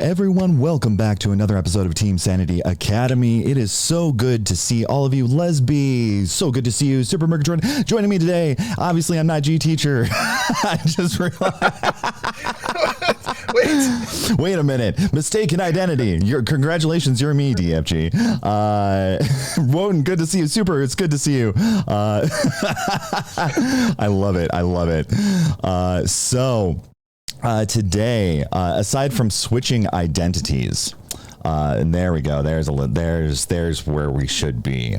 everyone. Welcome back to another episode of Team Sanity Academy. It is so good to see all of you lesbies. So good to see you. Super Murgatroyd joining me today. Obviously, I'm not G Teacher. I just realized. Wait a minute. Mistaken identity. Congratulations. You're me, DFG. Woden, good to see you. Super, it's good to see you. I love it. Today, aside from switching identities, and there we go. There's where we should be.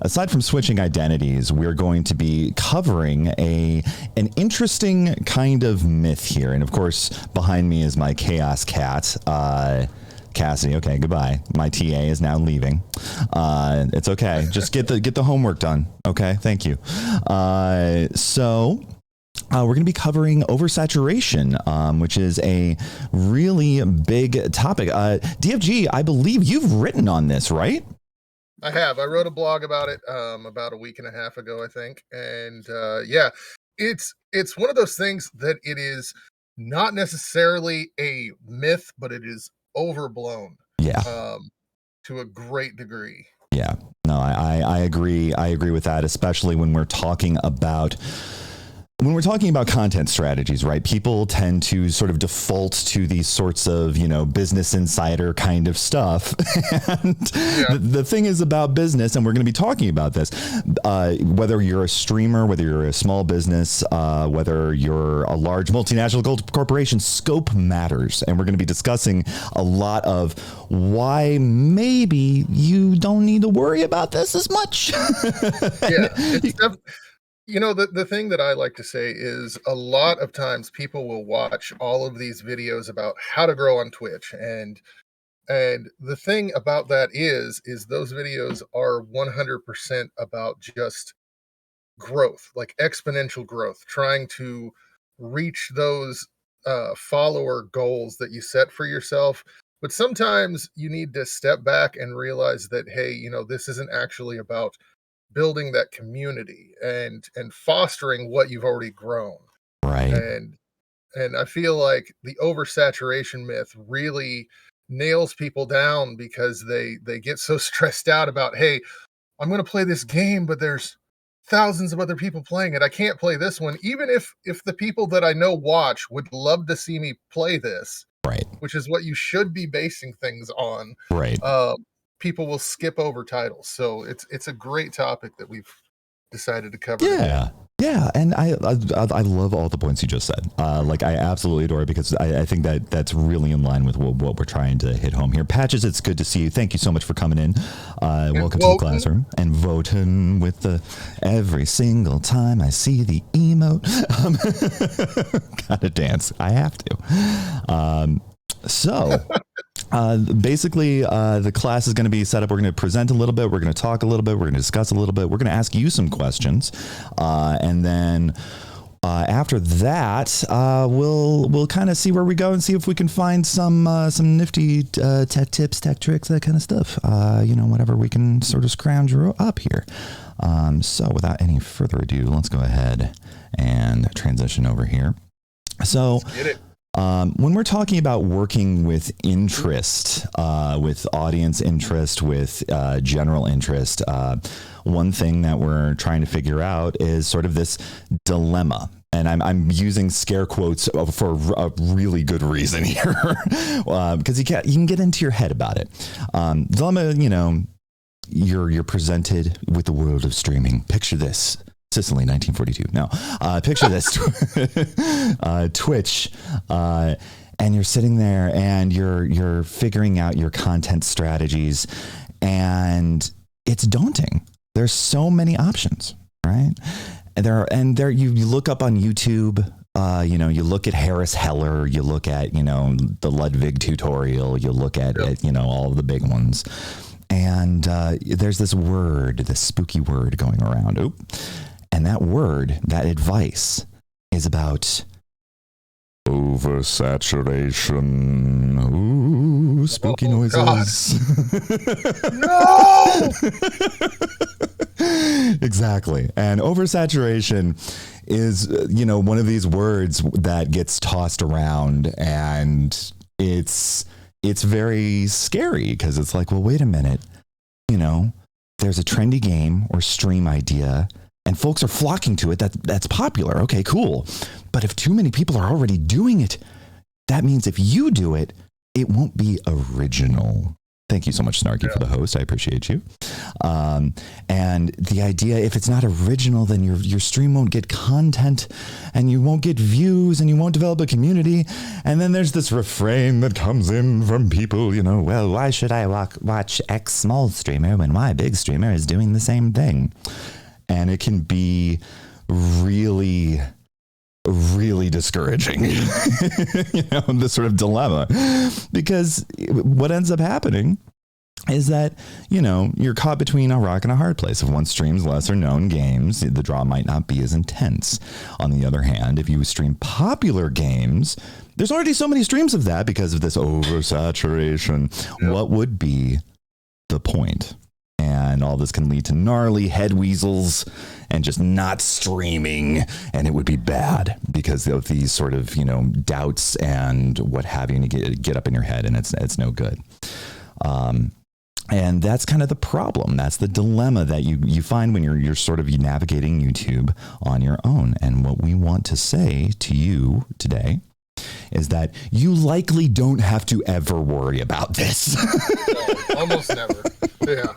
Aside from switching identities, we're going to be covering an interesting kind of myth here. And of course, behind me is my chaos cat, Cassie. Okay, goodbye. My TA is now leaving. It's okay. Just get the homework done. Okay, thank you. We're going to be covering oversaturation, which is a really big topic. DFG, I believe you've written on this, right? I have. I wrote a blog about it about a week and a half ago, I think. And it's one of those things that it is not necessarily a myth, but it is overblown. Yeah. To a great degree. Yeah. No, I agree. I agree with that, especially when we're talking about content strategies, right? People tend to sort of default to these sorts of, business insider kind of stuff. And the thing is about business, and we're going to be talking about this, whether you're a streamer, whether you're a small business, whether you're a large multinational corporation, scope matters. And we're going to be discussing a lot of why maybe you don't need to worry about this as much. The thing that I like to say is a lot of times people will watch all of these videos about how to grow on Twitch. And the thing about that is those videos are 100% about just growth, like exponential growth, trying to reach those follower goals that you set for yourself. But sometimes you need to step back and realize that, hey, this isn't actually about building that community and fostering what you've already grown. Right. And I feel like the oversaturation myth really nails people down because they get so stressed out about, hey, I'm going to play this game, but there's thousands of other people playing it. I can't play this one. Even if the people that I know watch would love to see me play this, right, which is what you should be basing things on. Right. People will skip over titles. So it's a great topic that we've decided to cover. Yeah. And I love all the points you just said. I absolutely adore it because I think that's really in line with what we're trying to hit home here. Patches, it's good to see you. Thank you so much for coming in. Welcome to the classroom and voting with every single time I see the emote. Gotta dance. I have to. Basically, the class is going to be set up. We're going to present a little bit. We're going to talk a little bit. We're going to discuss a little bit. We're going to ask you some questions. And then after that, we'll kind of see where we go and see if we can find some nifty tech tips, tech tricks, that kind of stuff. Whatever we can sort of scrounge up here. So without any further ado, let's go ahead and transition over here. So let's get it. When we're talking about working with interest, with audience interest, with general interest, one thing that we're trying to figure out is sort of this dilemma. And I'm using scare quotes for a really good reason here, because you can get into your head about it. Dilemma, you're presented with the world of streaming. Picture this. Sicily, 1942. No, picture this, Twitch, and you're sitting there and you're figuring out your content strategies, and it's daunting. There's so many options, right? And there you look up on YouTube. You look at Harris Heller, you look at the Ludwig tutorial, you look at all the big ones, and there's this spooky word going around. Oop. And that word, that advice, is about oversaturation. Ooh, spooky noises. No! Exactly. And oversaturation is, one of these words that gets tossed around, and it's very scary because it's like, well, wait a minute, you know, there's a trendy game or stream idea and folks are flocking to it. That's popular. Okay, cool. But if too many people are already doing it, that means if you do it, it won't be original. Thank you so much, Snarky, for the host. I appreciate you. And the idea, if it's not original, then your stream won't get content and you won't get views and you won't develop a community. And then there's this refrain that comes in from people, you know, well, why should I watch X small streamer when my big streamer is doing the same thing? And it can be really discouraging, you know, this sort of dilemma, because what ends up happening is that, you know, you're caught between a rock and a hard place. If one streams lesser known games, the draw might not be as intense. On the other hand, if you stream popular games, there's already so many streams of that because of this oversaturation. Yep. What would be the point? And all this can lead to gnarly head weasels and just not streaming. And it would be bad because of these sort of, you know, doubts and what have you, and you get up in your head, and it's no good. And that's kind of the problem. That's the dilemma that you find when you're sort of navigating YouTube on your own. And what we want to say to you today is that you likely don't have to ever worry about this. No, almost never. Yeah.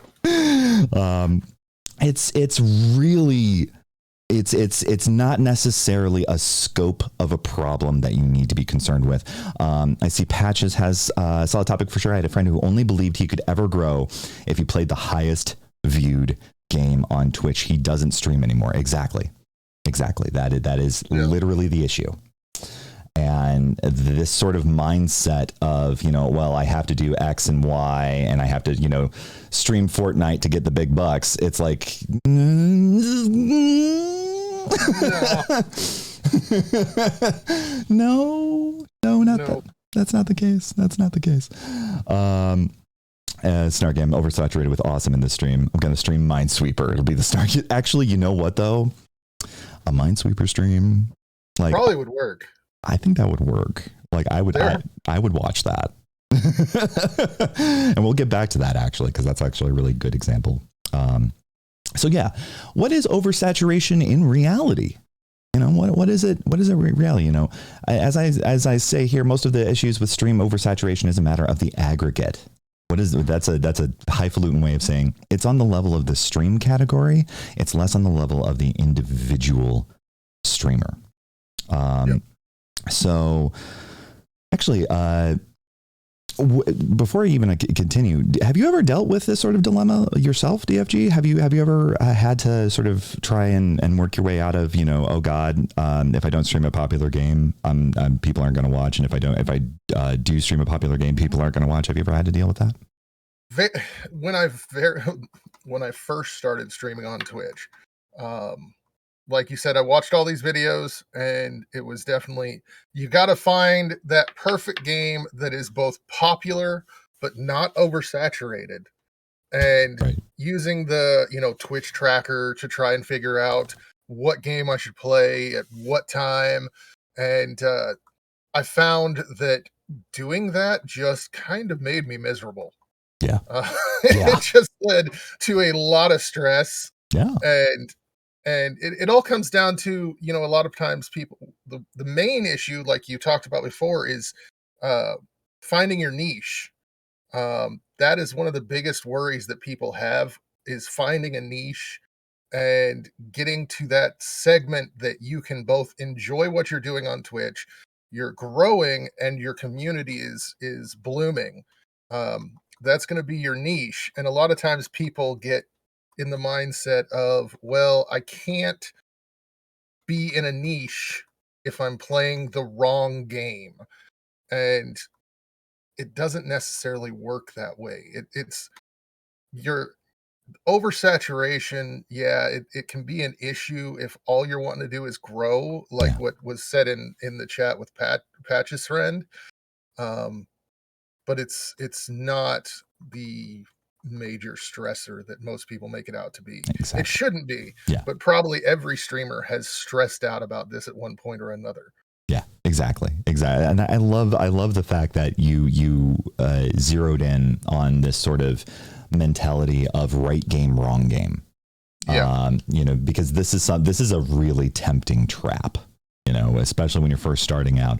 It's not necessarily a scope of a problem that you need to be concerned with. I see Patches has a solid topic for sure. I had a friend who only believed he could ever grow if he played the highest viewed game on Twitch. He doesn't stream anymore. Exactly. That is literally the issue. And this sort of mindset of, you know, well, I have to do X and Y and I have to, you know, stream Fortnite to get the big bucks. It's like, no, that's not the case. That's not the case. Snark, I'm oversaturated with awesome in this stream. I'm going to stream Minesweeper. It'll be the Snark. Actually, you know what though? A Minesweeper stream, like, probably would work. I think that would work. Like I would watch that. And we'll get back to that actually, because that's actually a really good example. So yeah, what is oversaturation in reality? You know, what is it? What is it reality? You know, as I say here, most of the issues with stream oversaturation is a matter of the aggregate. What is that's a highfalutin way of saying it's on the level of the stream category. It's less on the level of the individual streamer. Yep. So actually, before I even continue, have you ever dealt with this sort of dilemma yourself, DFG? Have you ever had to sort of try and work your way out of, you know, oh God, if I don't stream a popular game, people aren't going to watch, and if I do stream a popular game, people aren't going to watch. Have you ever had to deal with that? When I first started streaming on Twitch, like you said, I watched all these videos, and it was definitely, you got to find that perfect game that is both popular but not oversaturated, and using the, you know, Twitch tracker to try and figure out what game I should play at what time. And I found that doing that just kind of made me miserable. Yeah. It just led to a lot of stress. Yeah. And it all comes down to, you know, a lot of times people, the main issue, like you talked about before, is finding your niche. That is one of the biggest worries that people have, is finding a niche and getting to that segment that you can both enjoy what you're doing on Twitch, you're growing, and your community is blooming. That's going to be your niche. And a lot of times people get in the mindset of, well, I can't be in a niche if I'm playing the wrong game. And it doesn't necessarily work that way. It's your oversaturation. Yeah, it can be an issue if all you're wanting to do is grow, like what was said in the chat with Patch's friend. But it's not the major stressor that most people make it out to be. Exactly. It shouldn't be, but probably every streamer has stressed out about this at one point or another. Yeah, Exactly. And I love the fact that you zeroed in on this sort of mentality of right game, wrong game. Yeah. Because this is a really tempting trap, especially when you're first starting out.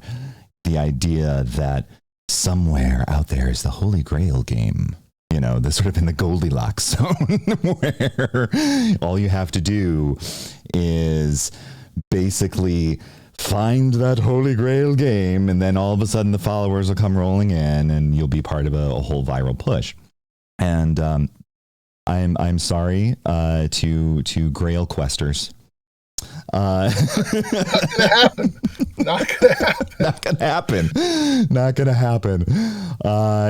The idea that somewhere out there is the Holy Grail game, the sort of in the Goldilocks zone where all you have to do is basically find that Holy Grail game, and then all of a sudden the followers will come rolling in and you'll be part of a whole viral push. And I'm sorry to Grail questers. Not gonna happen. Not gonna happen. Not gonna happen. Not gonna happen.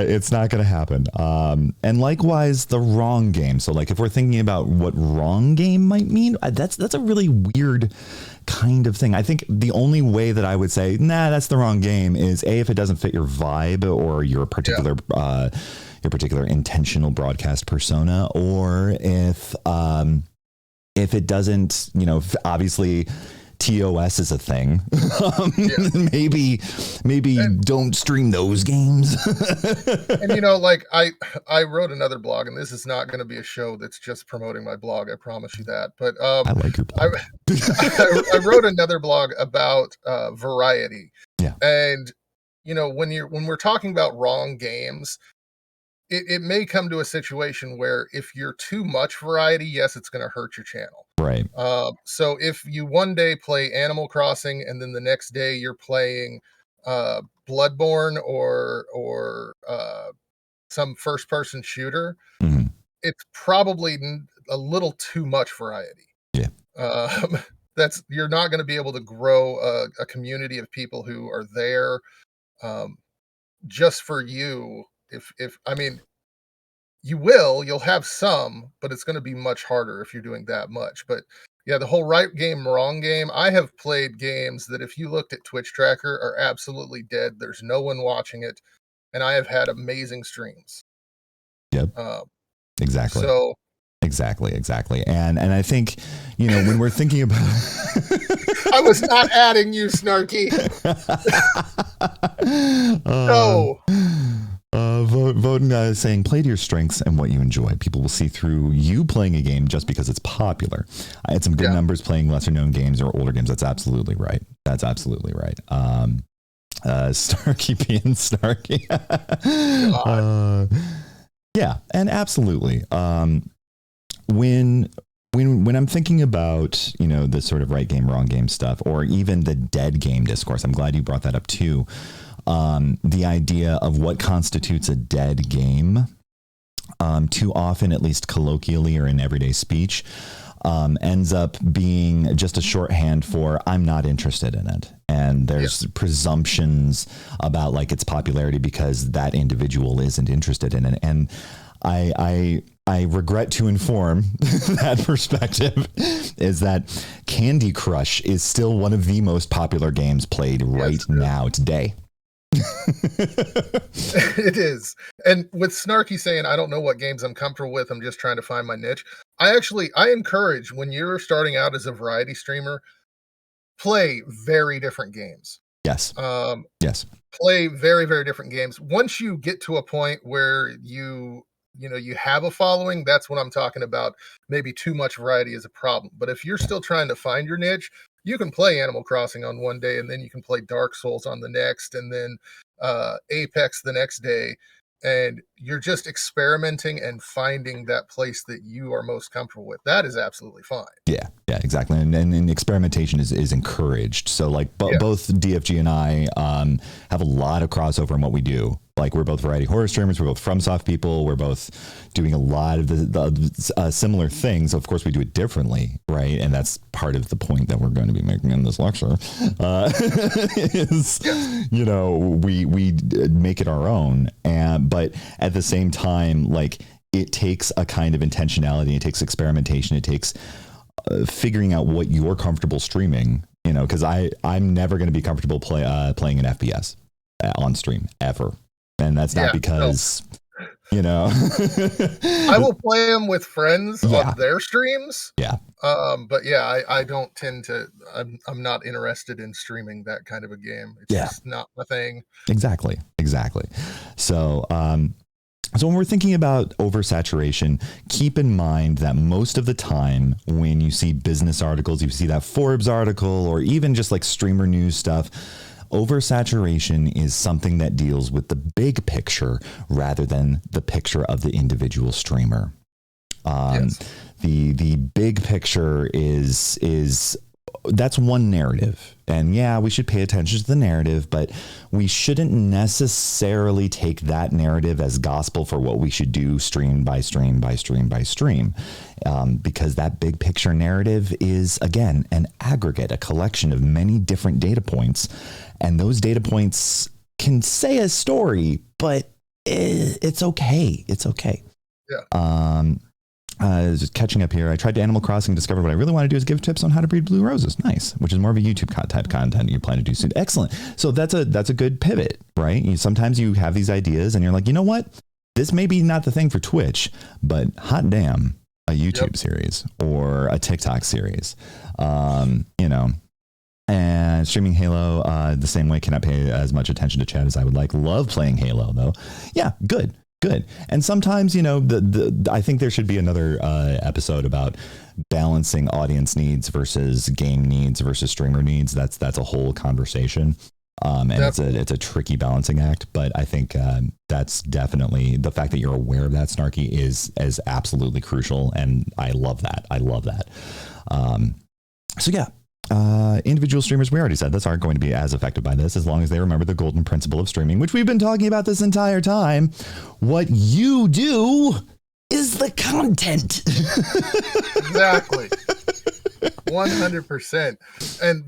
It's not gonna happen. And likewise, the wrong game. So, like, if we're thinking about what wrong game might mean, that's a really weird kind of thing. I think the only way that I would say, nah, that's the wrong game is if it doesn't fit your vibe or your particular intentional broadcast persona, or if it doesn't, obviously TOS is a thing. Maybe don't stream those games. And I wrote another blog, and this is not going to be a show that's just promoting my blog. I promise you that. But I like your blog. I wrote another blog about variety. Yeah. And when we're talking about wrong games, it may come to a situation where if you're too much variety, yes, it's going to hurt your channel. Right. So if you one day play Animal Crossing and then the next day you're playing Bloodborne or some first-person shooter, mm-hmm. it's probably a little too much variety. Yeah. You're not going to be able to grow a community of people who are there just for you. You'll have some, but it's going to be much harder if you're doing that much. But yeah, the whole right game, wrong game. I have played games that if you looked at Twitch Tracker are absolutely dead. There's no one watching it. And I have had amazing streams. Yep. Exactly. So exactly. And I think, when we're thinking about, I was not adding you, Snarky. No. Voten saying, play to your strengths and what you enjoy. People will see through you playing a game just because it's popular. I had some good numbers playing lesser known games or older games. That's absolutely right. Snarky being snarky. Yeah, and absolutely. When I'm thinking about, the sort of right game, wrong game stuff, or even the dead game discourse, I'm glad you brought that up too. The idea of what constitutes a dead game, too often, at least colloquially or in everyday speech, ends up being just a shorthand for I'm not interested in it. And there's presumptions about like its popularity because that individual isn't interested in it. And I regret to inform that perspective is that Candy Crush is still one of the most popular games played right now today. It is. And with Snarky saying, I don't know what games I'm comfortable with, I'm just trying to find my niche. I encourage when you're starting out as a variety streamer, play very different games. Yes. Yes. Play very, very different games. Once you get to a point where you have a following, that's when I'm talking about maybe too much variety is a problem. But if you're still trying to find your niche, you can play Animal Crossing on one day, and then you can play Dark Souls on the next, and then Apex the next day. And you're just experimenting and finding that place that you are most comfortable with. That is absolutely fine. Yeah, exactly. And experimentation is encouraged. So like both DFG and I have a lot of crossover in what we do. Like we're both variety horror streamers. We're both FromSoft people. We're both doing a lot of the similar things. Of course, we do it differently, right? And that's part of the point that we're going to be making in this lecture. We make it our own, but at the same time, like it takes a kind of intentionality. It takes experimentation. It takes figuring out what you're comfortable streaming. Because I'm never going to be comfortable playing an FPS on stream ever. And that's not because you know. I will play them with friends Yeah. on their streams. Yeah. But yeah, I don't tend to. I'm not interested in streaming that kind of a game. It's Yeah. just not my thing. Exactly. So, so when we're thinking about oversaturation, keep in mind that most of the time when you see business articles, you see that Forbes article, or even just like streamer news stuff, oversaturation is something that deals with the big picture rather than the picture of the individual streamer. Yes. The big picture is that's one narrative, and yeah, we should pay attention to the narrative, but we shouldn't necessarily take that narrative as gospel for what we should do stream by stream by stream by stream, because that big picture narrative is, again, an aggregate, a collection of many different data points, and those data points can say a story, but it's okay. Yeah. Just catching up here. I tried to Animal Crossing and discovered what I really want to do is give tips on how to breed blue roses. Nice. Which is more of a YouTube type content you plan to do soon. Excellent. So that's a good pivot, right? Sometimes you have these ideas and you're like, you know what? This may be not the thing for Twitch, but hot damn, a YouTube series or a TikTok series, and streaming Halo the same way. Cannot pay as much attention to chat as I would like. Love playing Halo though. Yeah, good. And sometimes, I think there should be another episode about balancing audience needs versus game needs versus streamer needs. That's a whole conversation. And it's a tricky balancing act, but I think that's definitely the fact that you're aware of that, Snarky, is absolutely crucial. And I love that. So yeah. Individual streamers, we already said this, aren't going to be as affected by this as long as they remember the golden principle of streaming, which we've been talking about this entire time. What you do is the content. Exactly. 100%. And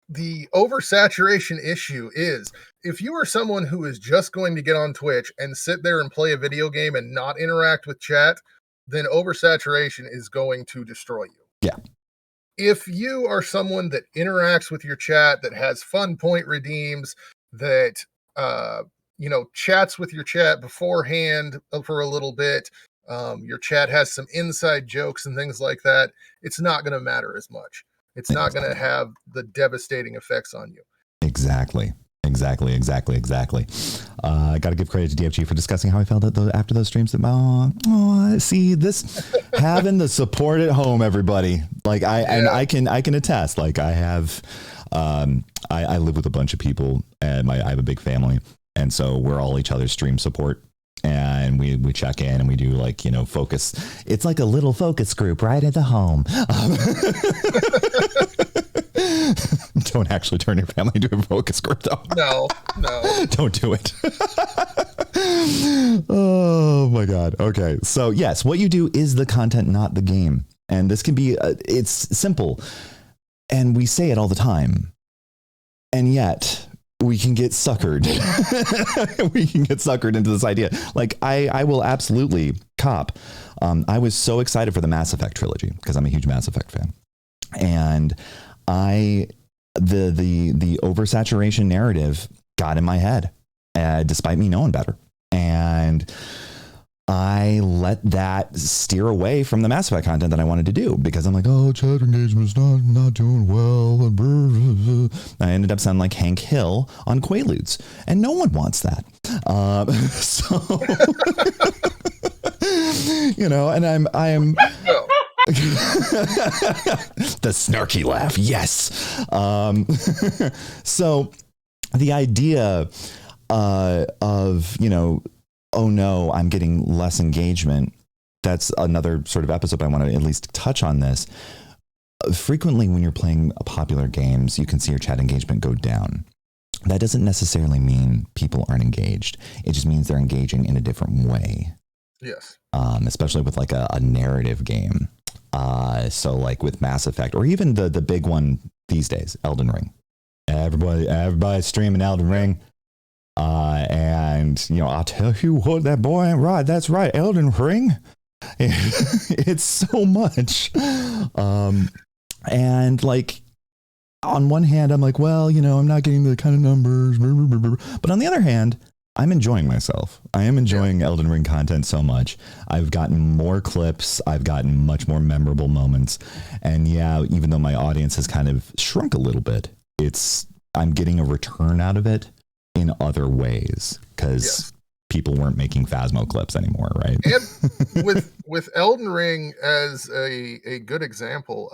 the oversaturation issue is, if you are someone who is just going to get on Twitch and sit there and play a video game and not interact with chat, then oversaturation is going to destroy you. Yeah. If you are someone that interacts with your chat, that has fun point redeems, that chats with your chat beforehand for a little bit, your chat has some inside jokes and things like that, it's not going to matter as much. It's not going to have the devastating effects on you. Exactly. I got to give credit to DFG for discussing how I felt after those streams. See this, having the support at home, everybody. Like and I can attest. Like I have, I live with a bunch of people, and I have a big family, and so we're all each other's stream support. And we check in and we do focus. It's like a little focus group right at the home. Don't actually turn your family into a focus group, though. No. Don't do it. Oh my God. Okay. So yes, what you do is the content, not the game. And this can be, it's simple. And we say it all the time. And yet we can get suckered. We can get suckered into this idea. Like I will absolutely cop. I was so excited for the Mass Effect trilogy because I'm a huge Mass Effect fan. And the oversaturation narrative got in my head, despite me knowing better. And I let that steer away from the Mass Effect content that I wanted to do because I'm like, oh, chat engagement's not doing well. I ended up sounding like Hank Hill on Quaaludes, and no one wants that. And I am. The snarky laugh. Yes. So the idea of, oh no, I'm getting less engagement. That's another sort of episode. I want to at least touch on this. Frequently when you're playing popular games, you can see your chat engagement go down. That doesn't necessarily mean people aren't engaged. It just means they're engaging in a different way. Yes. Especially with like a narrative game. So like with Mass Effect, or even the big one these days, Elden Ring. Everybody's streaming Elden Ring. And I'll tell you what, that boy ain't right. That's right, Elden Ring. It's so much. And like on one hand, I'm like, well, I'm not getting the kind of numbers. But on the other hand, I'm enjoying myself. I am enjoying Elden Ring content so much. I've gotten more clips. I've gotten much more memorable moments. And yeah, even though my audience has kind of shrunk a little bit, I'm getting a return out of it in other ways because people weren't making Phasmo clips anymore, right? And with Elden Ring as a good example,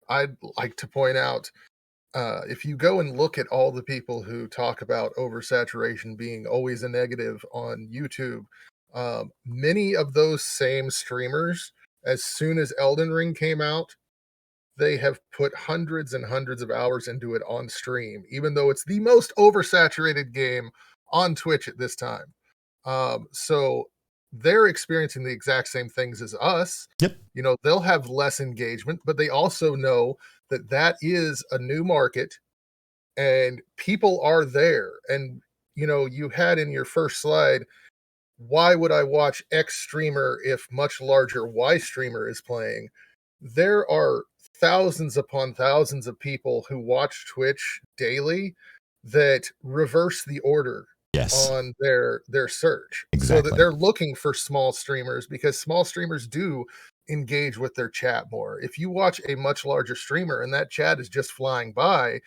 I'd like to point out, if you go and look at all the people who talk about oversaturation being always a negative on YouTube, many of those same streamers, as soon as Elden Ring came out, they have put hundreds and hundreds of hours into it on stream, even though it's the most oversaturated game on Twitch at this time. So they're experiencing the exact same things as us. Yep. You know, they'll have less engagement, but they also know that that is a new market and people are there. And, you know, you had in your first slide, why would I watch X streamer if much larger Y streamer is playing? There are thousands upon thousands of people who watch Twitch daily that reverse the order on their search, so that they're looking for small streamers, because small streamers do engage with their chat more. If you watch a much larger streamer and that chat is just flying by,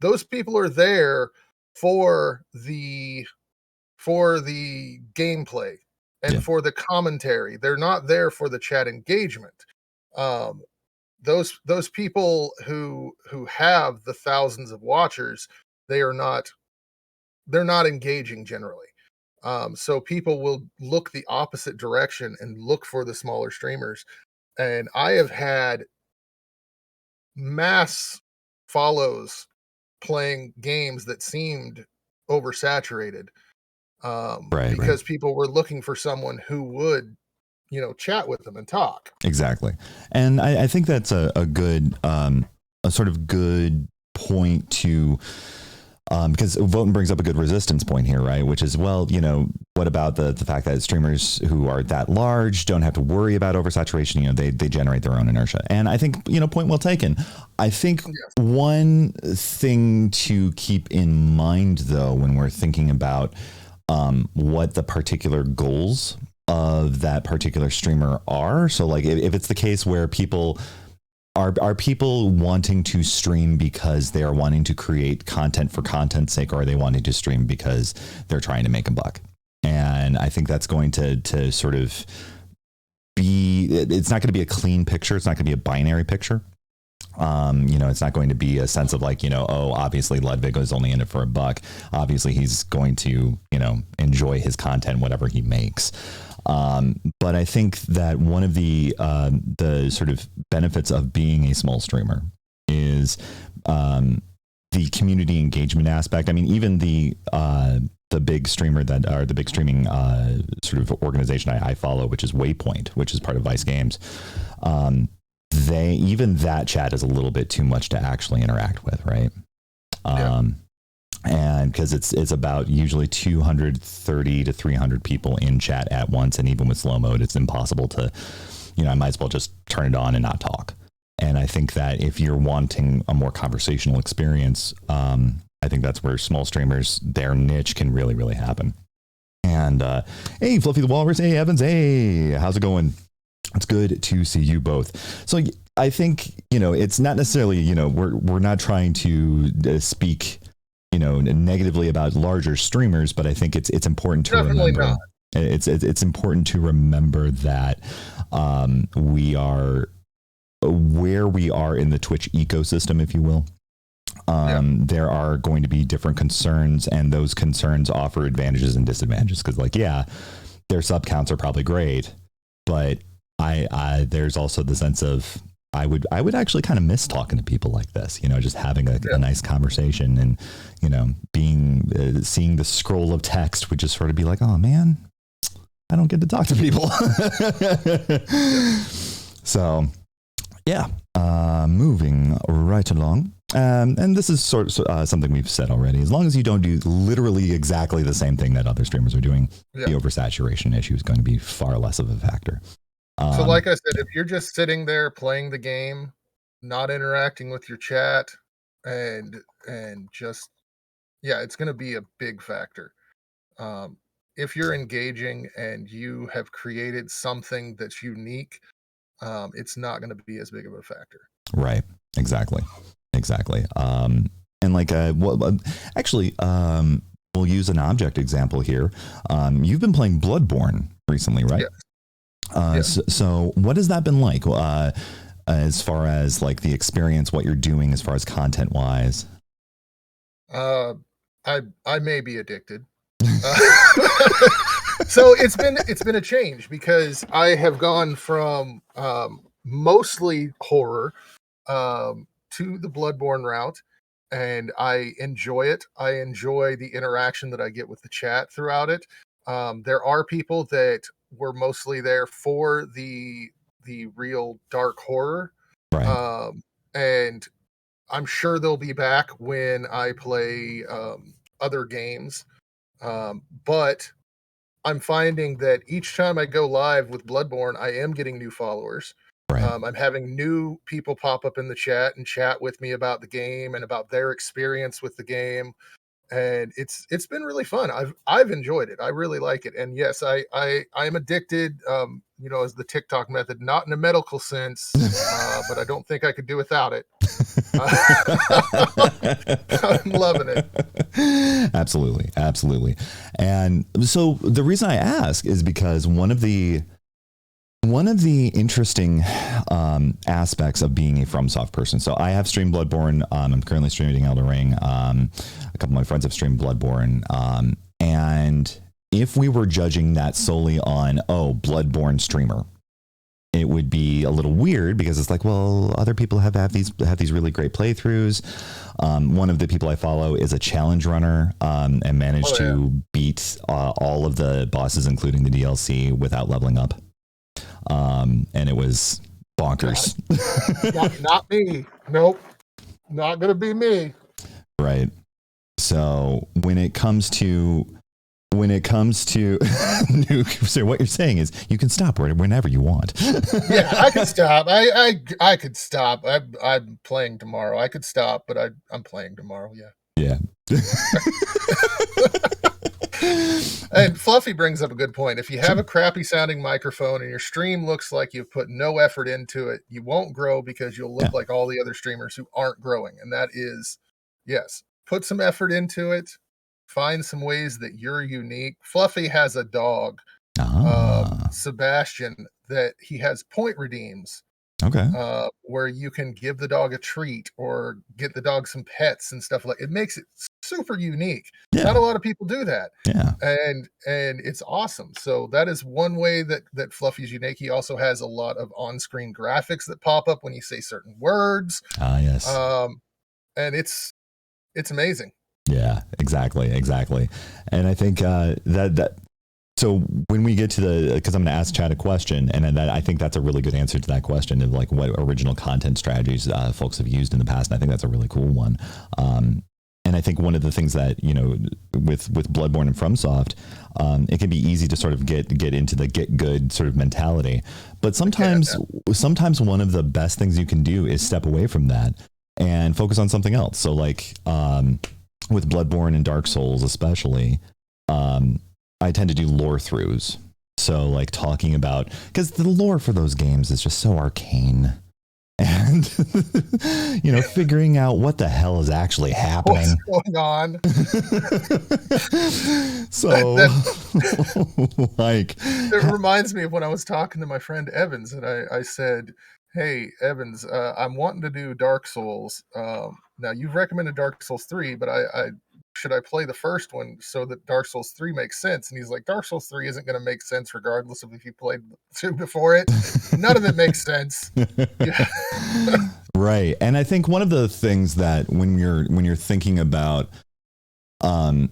those people are there for the gameplay and for the commentary. They're not there for the chat engagement. Those people who have the thousands of watchers, they're not engaging generally. So people will look the opposite direction and look for the smaller streamers. And I have had mass follows playing games that seemed oversaturated, because people were looking for someone who would, you know, chat with them and talk. Exactly. And I think that's a good, a sort of good point to, because Voten brings up a good resistance point here, right? Which is, well, you know, what about the fact that streamers who are that large don't have to worry about oversaturation? You know, they generate their own inertia. And I think, you know, point well taken. I think one thing to keep in mind, though, when we're thinking about what the particular goals of that particular streamer are. So like if it's the case where people are people wanting to stream because they are wanting to create content for content's sake, or are they wanting to stream because they're trying to make a buck? And I think that's going to sort of be, it's not going to be a clean picture. It's not going to be a binary picture. You know, it's not going to be a sense of like, you know, oh, obviously Ludwig is only in it for a buck. Obviously he's going to, you know, enjoy his content, whatever he makes. But I think that one of the sort of benefits of being a small streamer is the community engagement aspect. I mean, even the big streamer the big streaming sort of organization I follow, which is Waypoint, which is part of Vice Games. Even that chat is a little bit too much to actually interact with, right? And because it's about usually 230 to 300 people in chat at once, and even with slow mode, it's impossible to, you know, I might as well just turn it on and not talk. And I think that if you're wanting a more conversational experience, I think that's where small streamers, their niche can really, really happen. And hey, Fluffy the Walrus, hey Evans, hey, how's it going? It's good to see you both. So I think, you know, it's not necessarily, you know, we're not trying to speak, you know, negatively about larger streamers, but I think it's important to remember. It's important to remember that we are where we are in the Twitch ecosystem, if you will. There are going to be different concerns, and those concerns offer advantages and disadvantages. Because, like, yeah, their sub counts are probably great, but there's also the sense of I would actually kind of miss talking to people like this, you know, just having a nice conversation, and, you know, being seeing the scroll of text would just sort of be like, oh man, I don't get to talk to people. So yeah, moving right along. And this is sort of something we've said already. As long as you don't do literally exactly the same thing that other streamers are doing, the oversaturation issue is going to be far less of a factor. So like I said, if you're just sitting there playing the game, not interacting with your chat, and just, yeah, it's going to be a big factor. If you're engaging and you have created something that's unique, it's not going to be as big of a factor. Right. Exactly. Exactly. And like, actually, we'll use an object example here. You've been playing Bloodborne recently, right? Yeah. So what has that been like? As far as like the experience, what you're doing as far as content wise? I may be addicted. So it's been a change because I have gone from mostly horror to the Bloodborne route, and I enjoy it. I enjoy the interaction that I get with the chat throughout it. There are people that were mostly there for the real dark horror, Right. and I'm sure they'll be back when I play other games. But I'm finding that each time I go live with Bloodborne, I am getting new followers. Right. I'm having new people pop up in the chat and chat with me about the game and about their experience with the game, and it's been really fun. I've enjoyed it. I really like it, and yes, I am addicted. As the TikTok method, not in a medical sense, but I don't think I could do without it. I'm loving it. Absolutely. Absolutely. And so the reason I ask is because one of the interesting aspects of being a FromSoft person. So I have streamed Bloodborne. I'm currently streaming Elden Ring. A couple of my friends have streamed Bloodborne. And if we were judging that solely on, Bloodborne streamer, it would be a little weird because it's like, well, other people have these really great playthroughs. One of the people I follow is a challenge runner and managed to beat all of the bosses, including the DLC, without leveling up. And it was bonkers. Not me. Nope. Not gonna be me. Right. So when it comes to so what you're saying is you can stop whenever you want. Yeah, I could stop. I could stop. I'm playing tomorrow. I could stop, but I'm playing tomorrow. Yeah. And Fluffy brings up a good point. If you have a crappy sounding microphone and your stream looks like you've put no effort into it, you won't grow because you'll look like all the other streamers who aren't growing. And that is, yes, put some effort into it. Find some ways that you're unique. Fluffy has a dog, Sebastian, that he has point redeems. Okay. Where you can give the dog a treat or get the dog some pets and stuff like it makes it super unique. Yeah. Not a lot of people do that. Yeah. And it's awesome. So that is one way that Fluffy's unique. He also has a lot of on-screen graphics that pop up when you say certain words. Yes. And it's amazing. Yeah, exactly. And I think that so when we get to because I'm going to ask Chad a question, and I think that's a really good answer to that question of like what original content strategies folks have used in the past. And I think that's a really cool one. And I think one of the things that, with Bloodborne and FromSoft, it can be easy to sort of get into the get good sort of mentality. But sometimes one of the best things you can do is step away from that and focus on something else. So like with Bloodborne and Dark Souls especially, I tend to do lore throughs. So like talking about, because the lore for those games is just so arcane. And, figuring out what the hell is actually happening. What's going on? So, it reminds me of when I was talking to my friend Evans, and I said, hey, Evans, I'm wanting to do Dark Souls. Now, you've recommended Dark Souls 3, but should I play the first one so that Dark Souls 3 makes sense? And he's like, Dark Souls 3 isn't going to make sense regardless of if you played 2 before it. None of it makes sense. Right. And I think one of the things that when you're thinking about when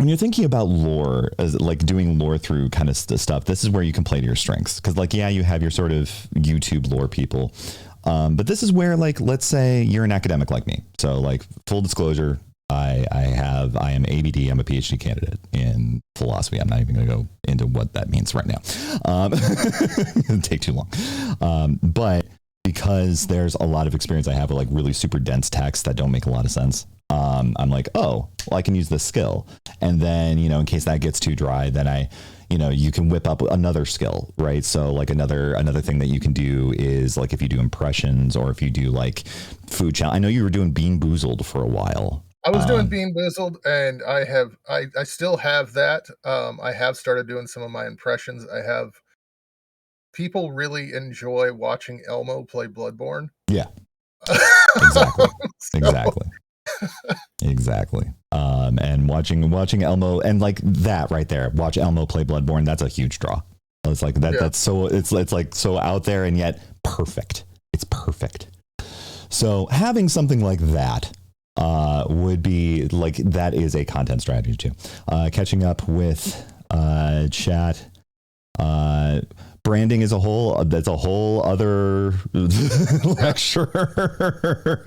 you're thinking about lore, as like doing lore through kind of stuff, this is where you can play to your strengths. Because like, you have your sort of YouTube lore people. But this is where, like, let's say you're an academic like me. So like full disclosure, I am ABD. I'm a PhD candidate in philosophy. I'm not even going to go into what that means right now. It'd take too long. But because there's a lot of experience I have with like really super dense texts that don't make a lot of sense. I'm like, oh, well, I can use this skill. And then, you know, in case that gets too dry, then you can whip up another skill, right? So like another thing that you can do is like if you do impressions or if you do like food challenge. I know you were doing Bean Boozled for a while. I was doing Bean Boozled, and I still have that. I have started doing some of my impressions. People really enjoy watching Elmo play Bloodborne. Yeah, exactly. So, Exactly. And watching Elmo and like that right there, watch Elmo play Bloodborne. That's a huge draw. It's like that. Yeah. That's so it's like so out there and yet perfect. It's perfect. So having something like that would be like, that is a content strategy too. Catching up with chat. Branding is that's a whole other lecture.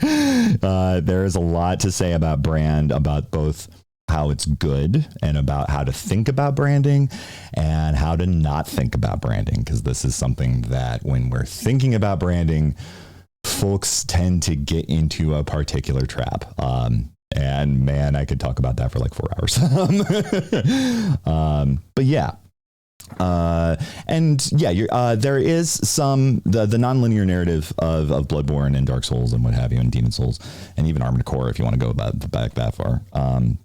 There is a lot to say about brand, about both how it's good and about how to think about branding and how to not think about branding. Because this is something that when we're thinking about branding, folks tend to get into a particular trap. And man, I could talk about that for like 4 hours. But yeah. And yeah, there is some the nonlinear narrative of Bloodborne and Dark Souls and what have you, and Demon Souls and even Armored Core, if you want to go back that far.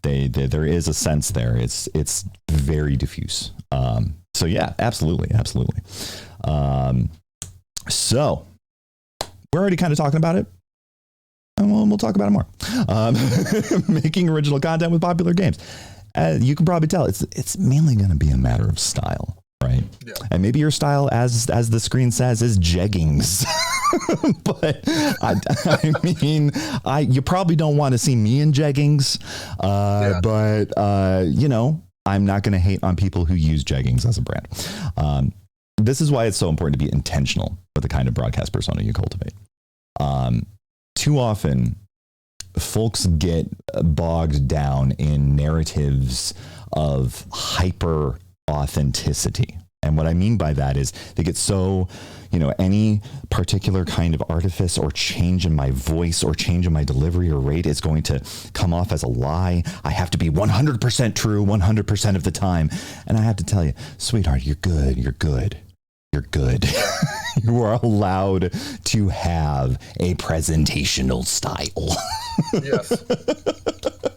There is a sense there. It's very diffuse. So yeah, absolutely. So we're already kind of talking about it. And we'll talk about it more. Making original content with popular games. You can probably tell it's mainly going to be a matter of style, right? Yeah. And maybe your style, as the screen says, is jeggings. But I mean, you probably don't want to see me in jeggings. But you know, I'm not going to hate on people who use jeggings as a brand. This is why it's so important to be intentional with the kind of broadcast persona you cultivate. Too often, folks get bogged down in narratives of hyper authenticity. And what I mean by that is they get so, you know, any particular kind of artifice or change in my voice or change in my delivery or rate is going to come off as a lie. I have to be 100% true 100% of the time. And I have to tell you, sweetheart, you're good. You're good. You are allowed to have a presentational style. Yes.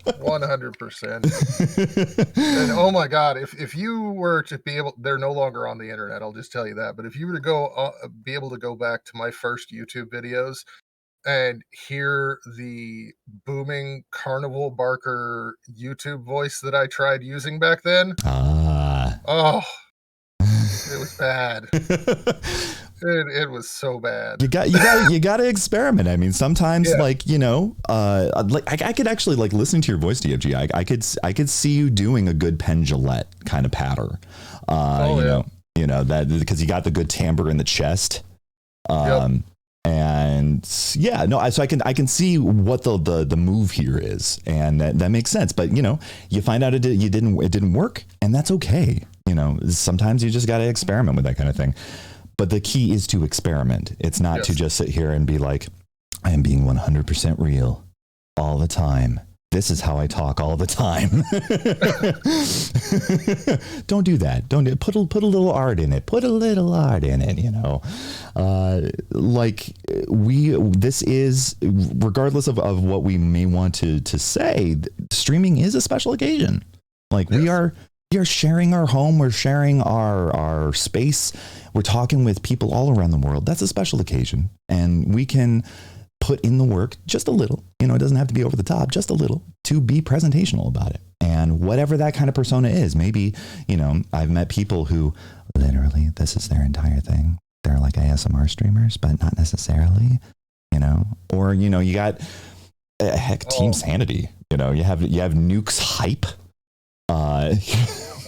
100%. And oh my God, if you were to be able, they're no longer on the internet, I'll just tell you that. But if you were to be able to go back to my first YouTube videos and hear the booming Carnival Barker YouTube voice that I tried using back then, oh, it was bad. It was so bad. You got to experiment. I mean, sometimes like, you know, like I could actually like listening to your voice, DFG. I could see you doing a good Penn Jillette kind of patter. You know that because you got the good timbre in the chest. And yeah, no, so I can see what the move here is, and that makes sense. But you know, you find out it didn't work, and that's okay. You know, sometimes you just got to experiment with that kind of thing. But the key is to experiment. It's not to just sit here and be like, I am being 100% real all the time. This is how I talk all the time. Don't do that. Don't put a little art in it. Put a little art in it, you know. This is, regardless of what we may want to say, streaming is a special occasion. Like we are sharing our home. We're sharing our space. We're talking with people all around the world. That's a special occasion. And we can put in the work just a little, you know, it doesn't have to be over the top, just a little, to be presentational about it. And whatever that kind of persona is, maybe, you know, I've met people who literally, this is their entire thing. They're like ASMR streamers, but not necessarily, you know, or, you know, you got Team Sanity, you know, you have Nuke's hype,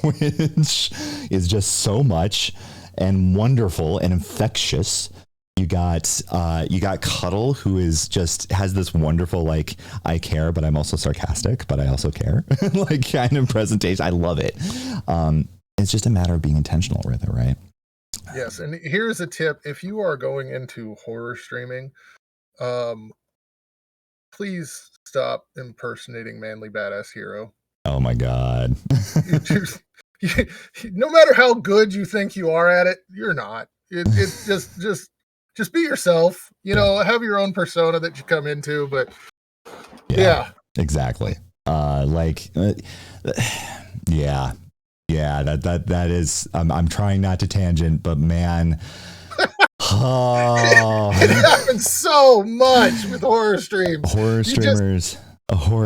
which is just so much and wonderful and infectious. You got Cuddle, who is just has this wonderful, like, I care, but I'm also sarcastic, but I also care, like kind of presentation. I love it. It's just a matter of being intentional with it, right? Yes, and here's a tip: if you are going into horror streaming, please stop impersonating manly badass hero. Oh my God. You just, you, no matter how good you think you are at it, you're not. It just be yourself. You know, have your own persona that you come into. But yeah. Exactly. Yeah. That is. I'm trying not to tangent, but man. It happens so much with horror streams. Horror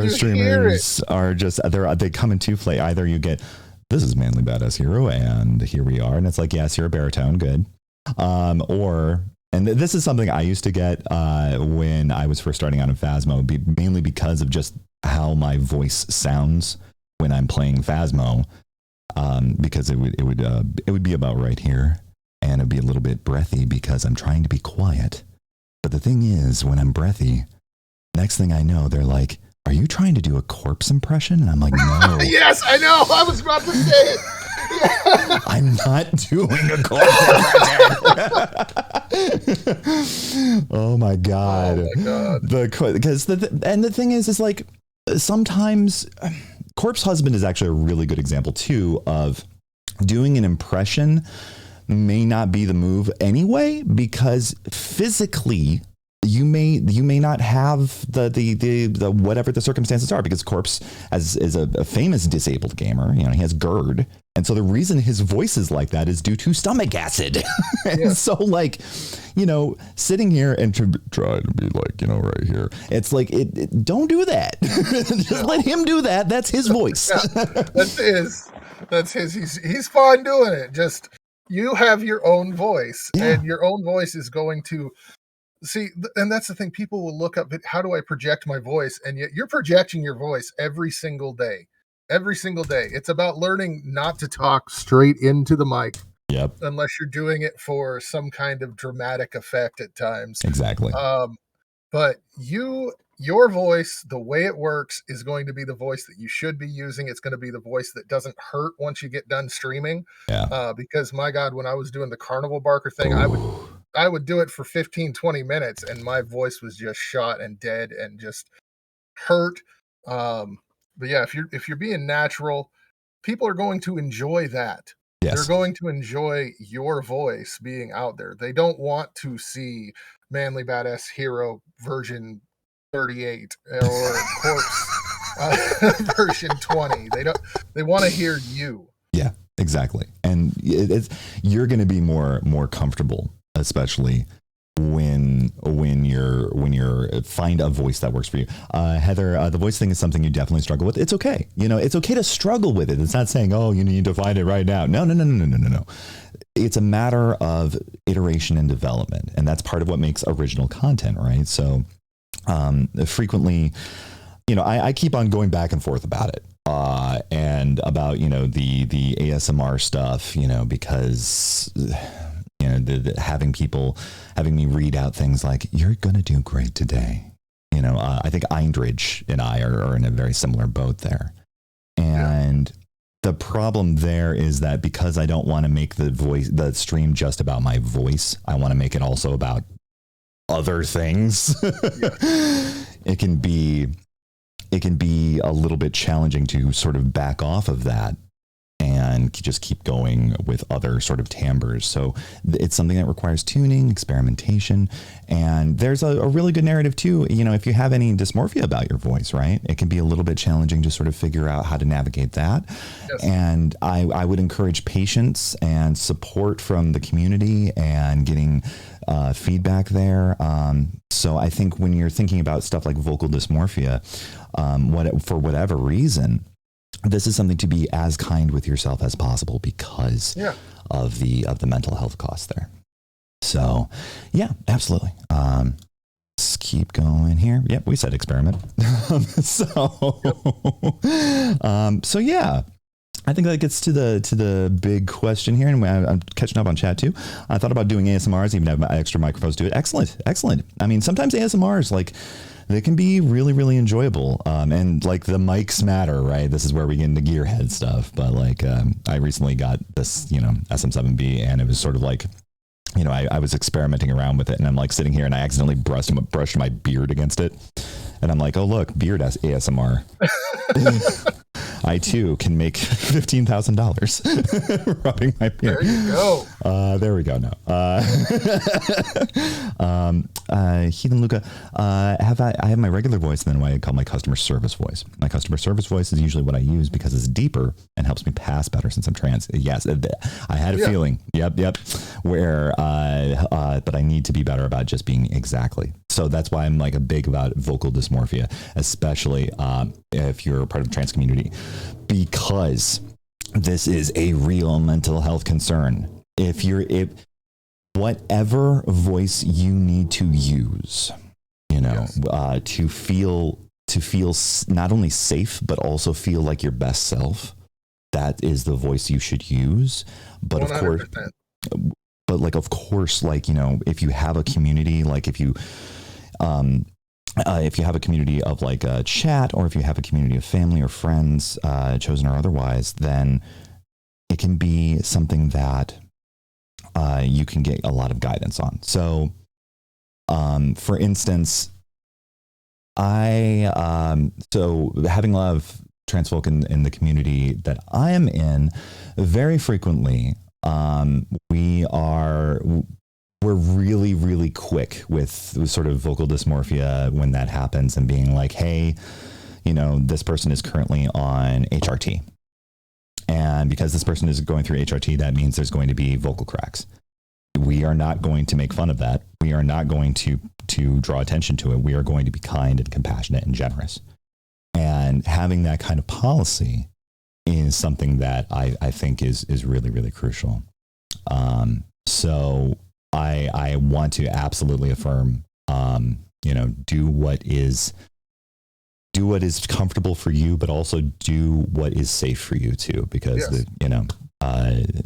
streamers are just they come in two flavors. Either you get, this is manly badass hero, and here we are, and it's like, yes, you're a baritone, good. Or, and this is something I used to get when I was first starting out in Phasmo, mainly because of just how my voice sounds when I'm playing Phasmo, because it would be about right here. And it'd be a little bit breathy because I'm trying to be quiet. But the thing is, when I'm breathy, next thing I know, they're like, are you trying to do a corpse impression? And I'm like, no. Yes, I know. I was about to say it. I'm not doing a corpse impression. Oh my God. Oh my God. Because the thing is like, sometimes Corpse Husband is actually a really good example too of doing an impression may not be the move anyway, because physically you may not have the whatever the circumstances are, because Corpse is a famous disabled gamer. You know, he has GERD, and so the reason his voice is like that is due to stomach acid. And so, like, you know, sitting here and try to be like, you know, right here, it's like, don't do that. Just let him do that. That's his voice. That's his. He's fine doing it. Just, you have your own voice, and your own voice is going to see. And that's the thing. People will look up, how do I project my voice? And yet you're projecting your voice every single day. Every single day. It's about learning not to talk straight into the mic. Yep. Unless you're doing it for some kind of dramatic effect at times. Exactly. But your voice, the way it works, is going to be the voice that you should be using. It's going to be the voice that doesn't hurt once you get done streaming. Because my God, when I was doing the carnival barker thing, I would do it for 15, 20 minutes, and my voice was just shot and dead and just hurt. But yeah, if you're being natural, people are going to enjoy that. Yes. They're going to enjoy your voice being out there. They don't want to see Manly Badass Hero version 38 or Corpse version 20. They want to hear you. Yeah, exactly. And you're going to be more comfortable, especially when you're find a voice that works for you. Heather, the voice thing is something you definitely struggle with. It's okay. You know, it's okay to struggle with it. It's not saying, oh, you need to find it right now. No. It's a matter of iteration and development. And that's part of what makes original content, right? So frequently, you know, I keep on going back and forth about it. And about, you know, the ASMR stuff, you know, because, you know, having me read out things like, you're going to do great today. You know, I think Eindridge and I are in a very similar boat there. And the problem there is that because I don't want to make the stream just about my voice, I want to make it also about other things. It can be a little bit challenging to sort of back off of that and just keep going with other sort of timbres. So it's something that requires tuning, experimentation, and there's a really good narrative too. You know, if you have any dysmorphia about your voice, right, it can be a little bit challenging to sort of figure out how to navigate that. Yes. And I would encourage patience and support from the community and getting feedback there. So I think when you're thinking about stuff like vocal dysmorphia, for whatever reason, this is something to be as kind with yourself as possible because of the mental health costs there. So yeah, absolutely. Let's keep going here. Yep, we said experiment. So yeah. I think that gets to the big question here, and I'm catching up on chat too. I thought about doing ASMRs, even have extra microphones to it. Excellent. I mean, sometimes ASMRs, like, they can be really, really enjoyable. And like the mics matter, right? This is where we get into gearhead stuff. But like, I recently got this, you know, SM7B, and it was sort of like, you know, I was experimenting around with it, and I'm like sitting here and I accidentally brushed my beard against it. And I'm like, oh, look, beard ASMR. I too can make $15,000 rubbing my beard. There you go. There we go. No. Heathen Luca, I have my regular voice and then what I call my customer service voice. My customer service voice is usually what I use because it's deeper and helps me pass better since I'm trans. Yes, I had a feeling. Yep. Where, but I need to be better about just being exactly. So that's why I'm like a big about vocal dysmorphia, especially if you're part of the trans community, because this is a real mental health concern. If whatever voice you need to use, to feel not only safe, but also feel like your best self, that is the voice you should use. But 100%. Of course, if you have a community, like if you have a community of like a chat, or if you have a community of family or friends, chosen or otherwise, then it can be something that you can get a lot of guidance on. So, for instance, so having a lot of trans folk in the community that I am in, very frequently, we're really, really quick with sort of vocal dysmorphia when that happens, and being like, hey, this person is currently on HRT. And because this person is going through HRT, that means there's going to be vocal cracks. We are not going to make fun of that. We are not going to draw attention to it. We are going to be kind and compassionate and generous. And having that kind of policy is something that I think is really, really crucial. So I want to absolutely affirm, do what is comfortable for you, but also do what is safe for you too, because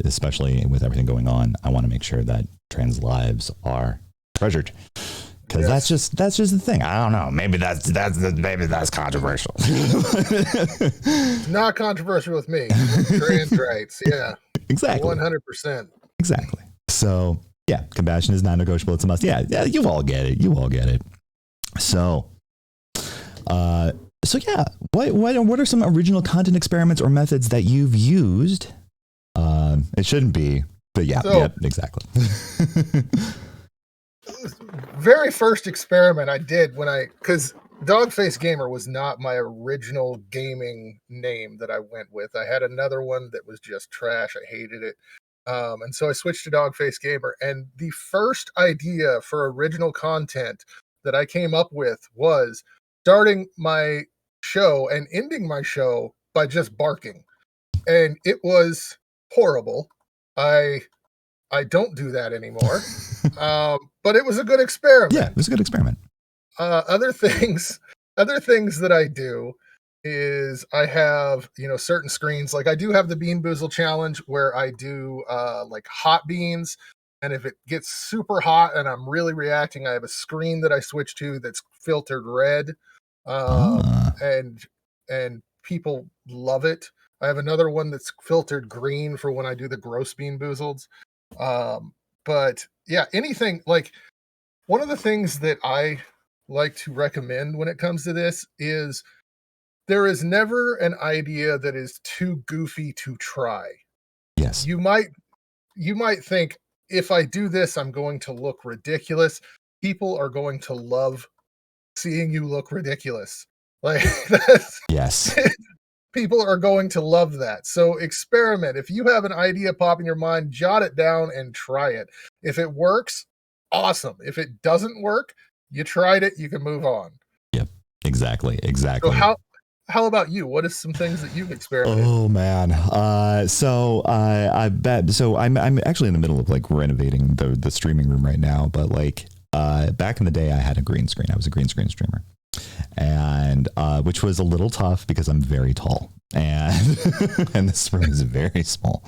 especially with everything going on, I want to make sure that trans lives are treasured. Because that's just the thing. I don't know. Maybe that's controversial. Not controversial with me. Trans rights, yeah, exactly, 100%. Exactly. So yeah, compassion is non-negotiable. It's a must. Yeah, you all get it. So, yeah. What are some original content experiments or methods that you've used? It shouldn't be, but exactly. Very first experiment I did because Dogface Gamer was not my original gaming name that I went with. I had another one that was just trash. I hated it. And so I switched to Dogface Gamer. And the first idea for original content that I came up with was starting my show and ending my show by just barking. And it was horrible. I don't do that anymore. But it was a good experiment. Yeah, it was a good experiment. Other things that I do is I have, certain screens. Like I do have the Bean Boozle challenge where I do like hot beans. And if it gets super hot and I'm really reacting, I have a screen that I switch to that's filtered red. And people love it. I have another one that's filtered green for when I do the gross Bean Boozled. But yeah, anything like one of the things that I like to recommend when it comes to this is there is never an idea that is too goofy to try. Yes. You might think, if I do this, I'm going to look ridiculous. People are going to love seeing you look ridiculous. Like that's yes. People are going to love that. So experiment. If you have an idea pop in your mind, jot it down and try it. If it works, awesome. If it doesn't work, you tried it, you can move on. Yep. Exactly. So how about you? What are some things that you've experimented? Oh man. I bet. So I'm actually in the middle of like renovating the streaming room right now, but like back in the day I had a green screen. I was a green screen streamer. And which was a little tough because I'm very tall and and this room is very small.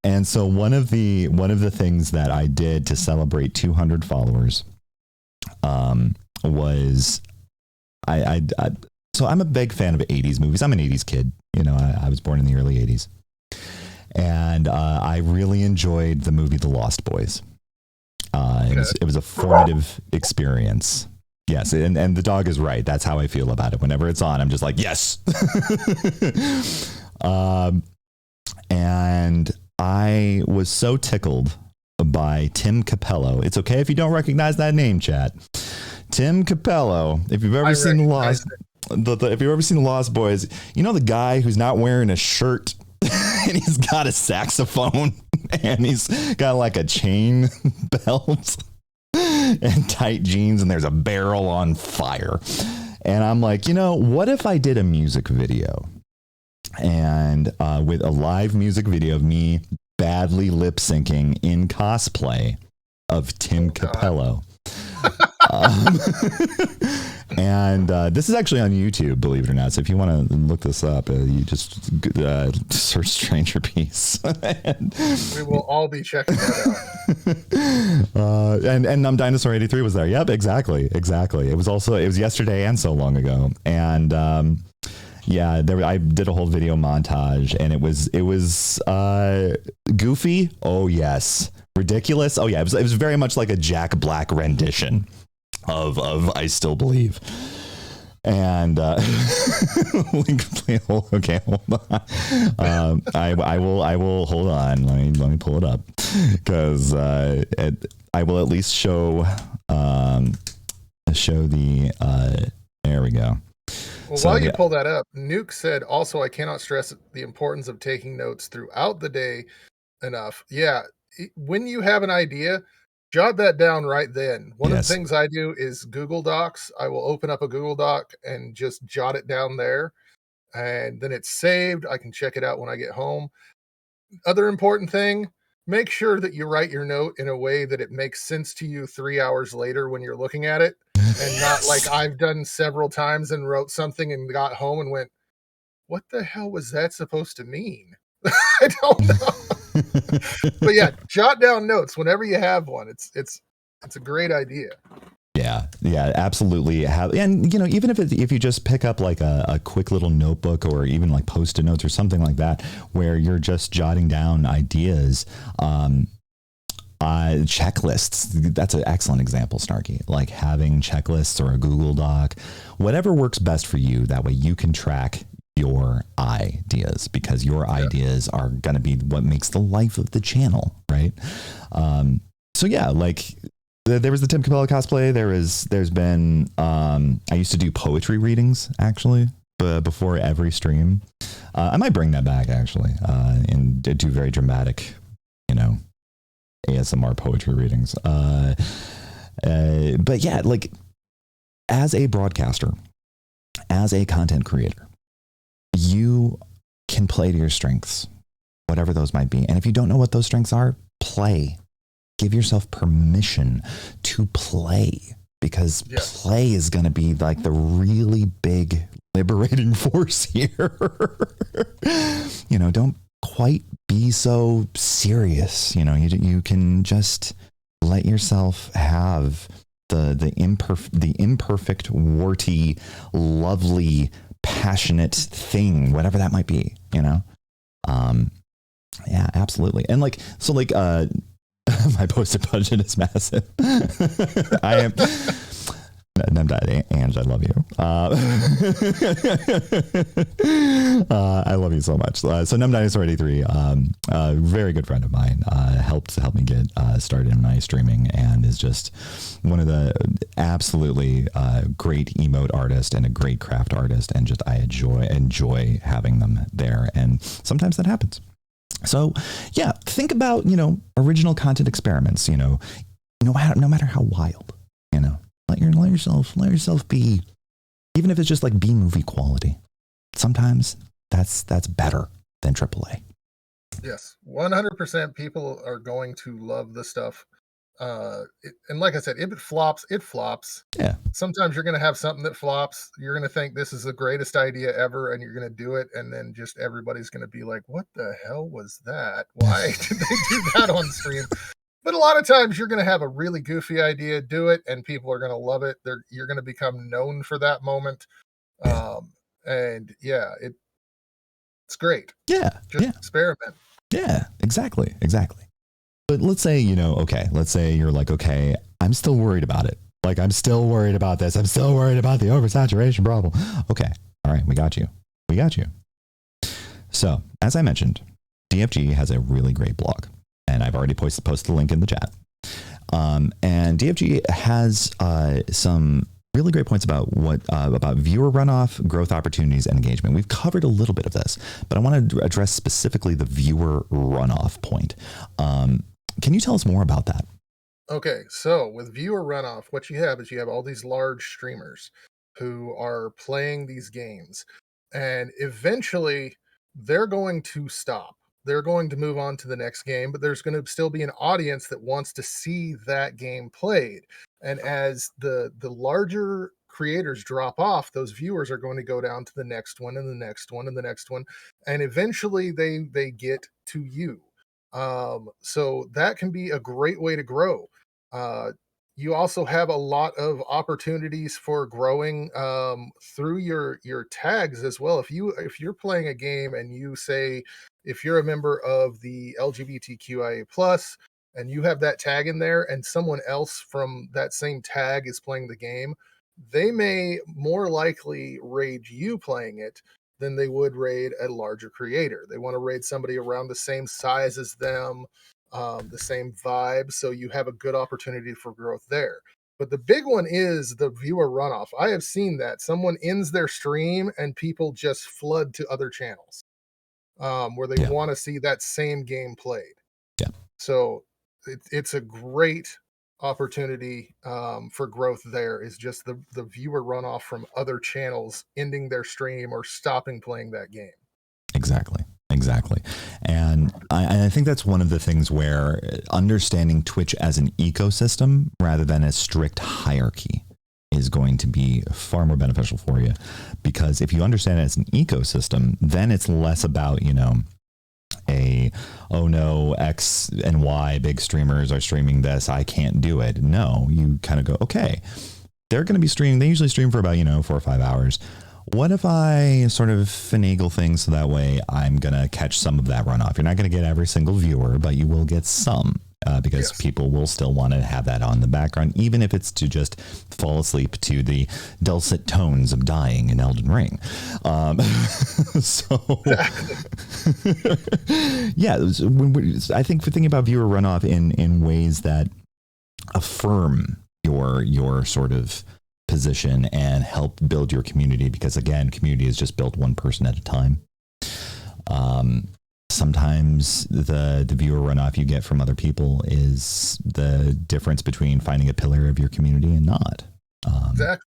And so one of the things that I did to celebrate 200 followers was so I'm a big fan of 80s movies. I'm an 80s kid. I was born in the early 80s. And I really enjoyed the movie The Lost Boys. It was a formative experience Yes, and the dog is right. That's how I feel about it. Whenever it's on, I'm just like, yes. And I was so tickled by Tim Capello. It's okay if you don't recognize that name, chat. Tim Capello. If you've ever seen if you've ever seen the Lost Boys, you know the guy who's not wearing a shirt and he's got a saxophone and he's got like a chain belt and tight jeans and there's a barrel on fire. And I'm like, what if I did a music video and with a live music video of me badly lip syncing in cosplay of Tim Capello. And this is actually on YouTube, believe it or not. So if you want to look this up, you just search Stranger Peace. We will all be checking that out. And Dinosaur 83 was there. Yep, exactly. It was yesterday and so long ago. And I did a whole video montage, and it was goofy. Oh yes. Ridiculous. Oh yeah. It was very much like a Jack Black rendition of I Still Believe. And link, okay, hold on. I will hold on. Let me pull it up, because I will at least show the there we go. Well, so, while you pull that up, Nuke said, also, I cannot stress the importance of taking notes throughout the day enough. Yeah, when you have an idea, jot that down right then. One of the things I do is Google Docs. I will open up a Google Doc and just jot it down there, and then it's saved. I can check it out when I get home. Other important thing, make sure that you write your note in a way that it makes sense to you 3 hours later when you're looking at it, and not like I've done several times and wrote something and got home and went, what the hell was that supposed to mean? I don't know. But yeah, jot down notes whenever you have one. It's a great idea. Yeah, absolutely. And even if you just pick up like a quick little notebook, or even like Post-it notes or something like that, where you're just jotting down ideas, checklists. That's an excellent example, Snarky. Like having checklists or a Google Doc, whatever works best for you. That way you can track your ideas, because your ideas are going to be what makes the life of the channel, right? So yeah, like there was the Tim Capello cosplay. There's been I used to do poetry readings actually before every stream. I might bring that back actually, and do very dramatic, ASMR poetry readings. But yeah, like as a broadcaster, as a content creator, you can play to your strengths, whatever those might be. And if you don't know what those strengths are, play. Give yourself permission to play, because play is going to be like the really big liberating force here. Don't quite be so serious. You can just let yourself have the imperfect, warty, lovely, passionate thing, whatever that might be. Yeah, absolutely. And my Post-it budget is massive. I am. Ange, I love you. I love you so much. So Num Dinosaur 83, a very good friend of mine, helped me get started in my streaming, and is just one of the absolutely great emote artists and a great craft artist, and just I enjoy having them there, and sometimes that happens. So yeah, think about original content experiments. No matter how wild. Let yourself be, even if it's just like B-movie quality. Sometimes that's better than AAA. Yes, 100%. People are going to love the stuff. And like I said, if it flops, it flops. Yeah. Sometimes you're going to have something that flops. You're going to think this is the greatest idea ever, and you're going to do it, and then just everybody's going to be like, what the hell was that? Why did they do that on stream? But a lot of times you're going to have a really goofy idea, do it, and people are going to love it. You're going to become known for that moment. And yeah, it's great. Yeah. Just experiment. Yeah, exactly. But let's say, let's say you're like, okay, I'm still worried about it. Like, I'm still worried about this. I'm still worried about the oversaturation problem. Okay. All right. We got you. We got you. So, as I mentioned, DFG has a really great blog, and I've already posted the link in the chat. And DFG has some really great points about about viewer runoff, growth opportunities, and engagement. We've covered a little bit of this, but I want to address specifically the viewer runoff point. Can you tell us more about that? Okay, so with viewer runoff, what you have is you have all these large streamers who are playing these games, and eventually they're going to stop. They're going to move on to the next game, but there's going to still be an audience that wants to see that game played. And as the larger creators drop off, those viewers are going to go down to the next one and the next one and the next one, and eventually they get to you. So that can be a great way to grow. uh, you also have a lot of opportunities for growing through your tags as well. If you're playing a game and you say, if you're a member of the LGBTQIA plus and you have that tag in there, and someone else from that same tag is playing the game, they may more likely raid you playing it than they would raid a larger creator. They want to raid somebody around the same size as them, the same vibe. So you have a good opportunity for growth there. But the big one is the viewer runoff. I have seen that someone ends their stream and people just flood to other channels where they Yeah. want to see that same game played. Yeah. So it's a great opportunity for growth. There is just the viewer runoff from other channels ending their stream or stopping playing that game. Exactly. And I think that's one of the things where understanding Twitch as an ecosystem rather than a strict hierarchy is going to be far more beneficial for you. Because if you understand it as an ecosystem, then it's less about, oh no, X and Y big streamers are streaming this, I can't do it. No, you kind of go, okay, they're going to be streaming. They usually stream for about, 4 or 5 hours. What if I sort of finagle things so that way I'm going to catch some of that runoff? You're not going to get every single viewer, but you will get some because Yes. people will still want to have that on the background, even if it's to just fall asleep to the dulcet tones of dying in Elden Ring. Yeah, I think for thinking about viewer runoff in ways that affirm your sort of position and help build your community, because again, community is just built one person at a time. Sometimes the viewer runoff you get from other people is the difference between finding a pillar of your community and not. Exactly.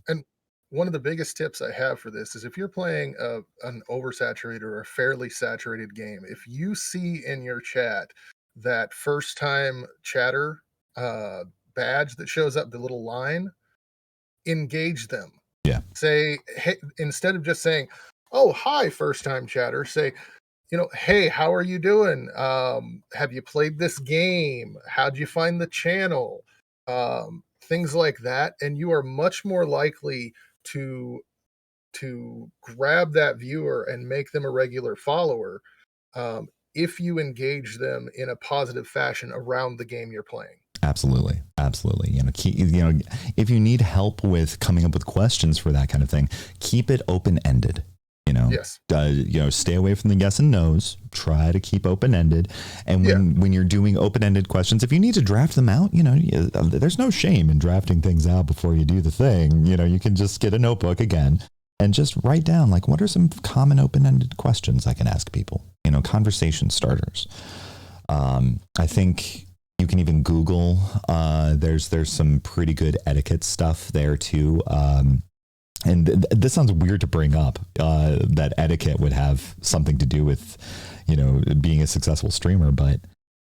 And One of the biggest tips I have for this is if you're playing an oversaturated or a fairly saturated game, if you see in your chat that first time chatter badge that shows up, the little line, engage them. Yeah. Say, hey, instead of just saying, oh, hi, first time chatter, say, hey, how are you doing? Have you played this game? How'd you find the channel? Things like that. And you are much more likely to grab that viewer and make them a regular follower if you engage them in a positive fashion around the game you're playing. Absolutely. If you need help with coming up with questions for that kind of thing, keep it open-ended. Yes. Stay away from the yes and no's. Try to keep open-ended. And when you're doing open-ended questions, if you need to draft them out, there's no shame in drafting things out before you do the thing. You can just get a notebook again and just write down, like, what are some common open-ended questions I can ask people? Conversation starters. I think you can even Google. There's some pretty good etiquette stuff there too. And this sounds weird to bring up, that etiquette would have something to do with, being a successful streamer, but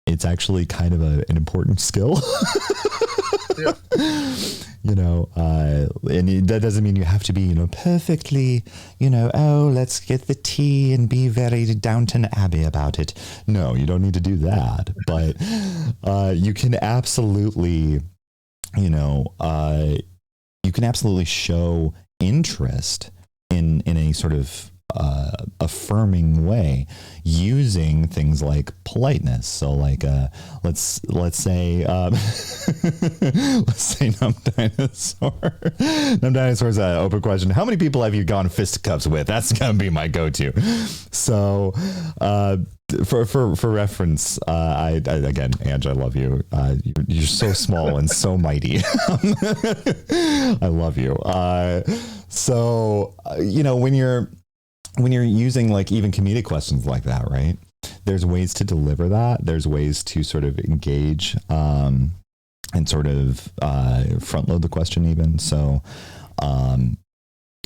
it's actually kind of an important skill. Yeah. And that doesn't mean you have to be, perfectly, let's get the tea and be very Downton Abbey about it. No, you don't need to do that. But you can absolutely, show interest in a sort of affirming way using things like politeness. So like let's say let's say Numb Dinosaur's open question. How many people have you gone fisticuffs with? That's gonna be my go-to. So for reference, I again, Ange, I love you. You're so small and so mighty. I love you. So you know, when you're using like even comedic questions like that, right? There's ways to deliver that. There's ways to sort of engage and sort of front load the question even. So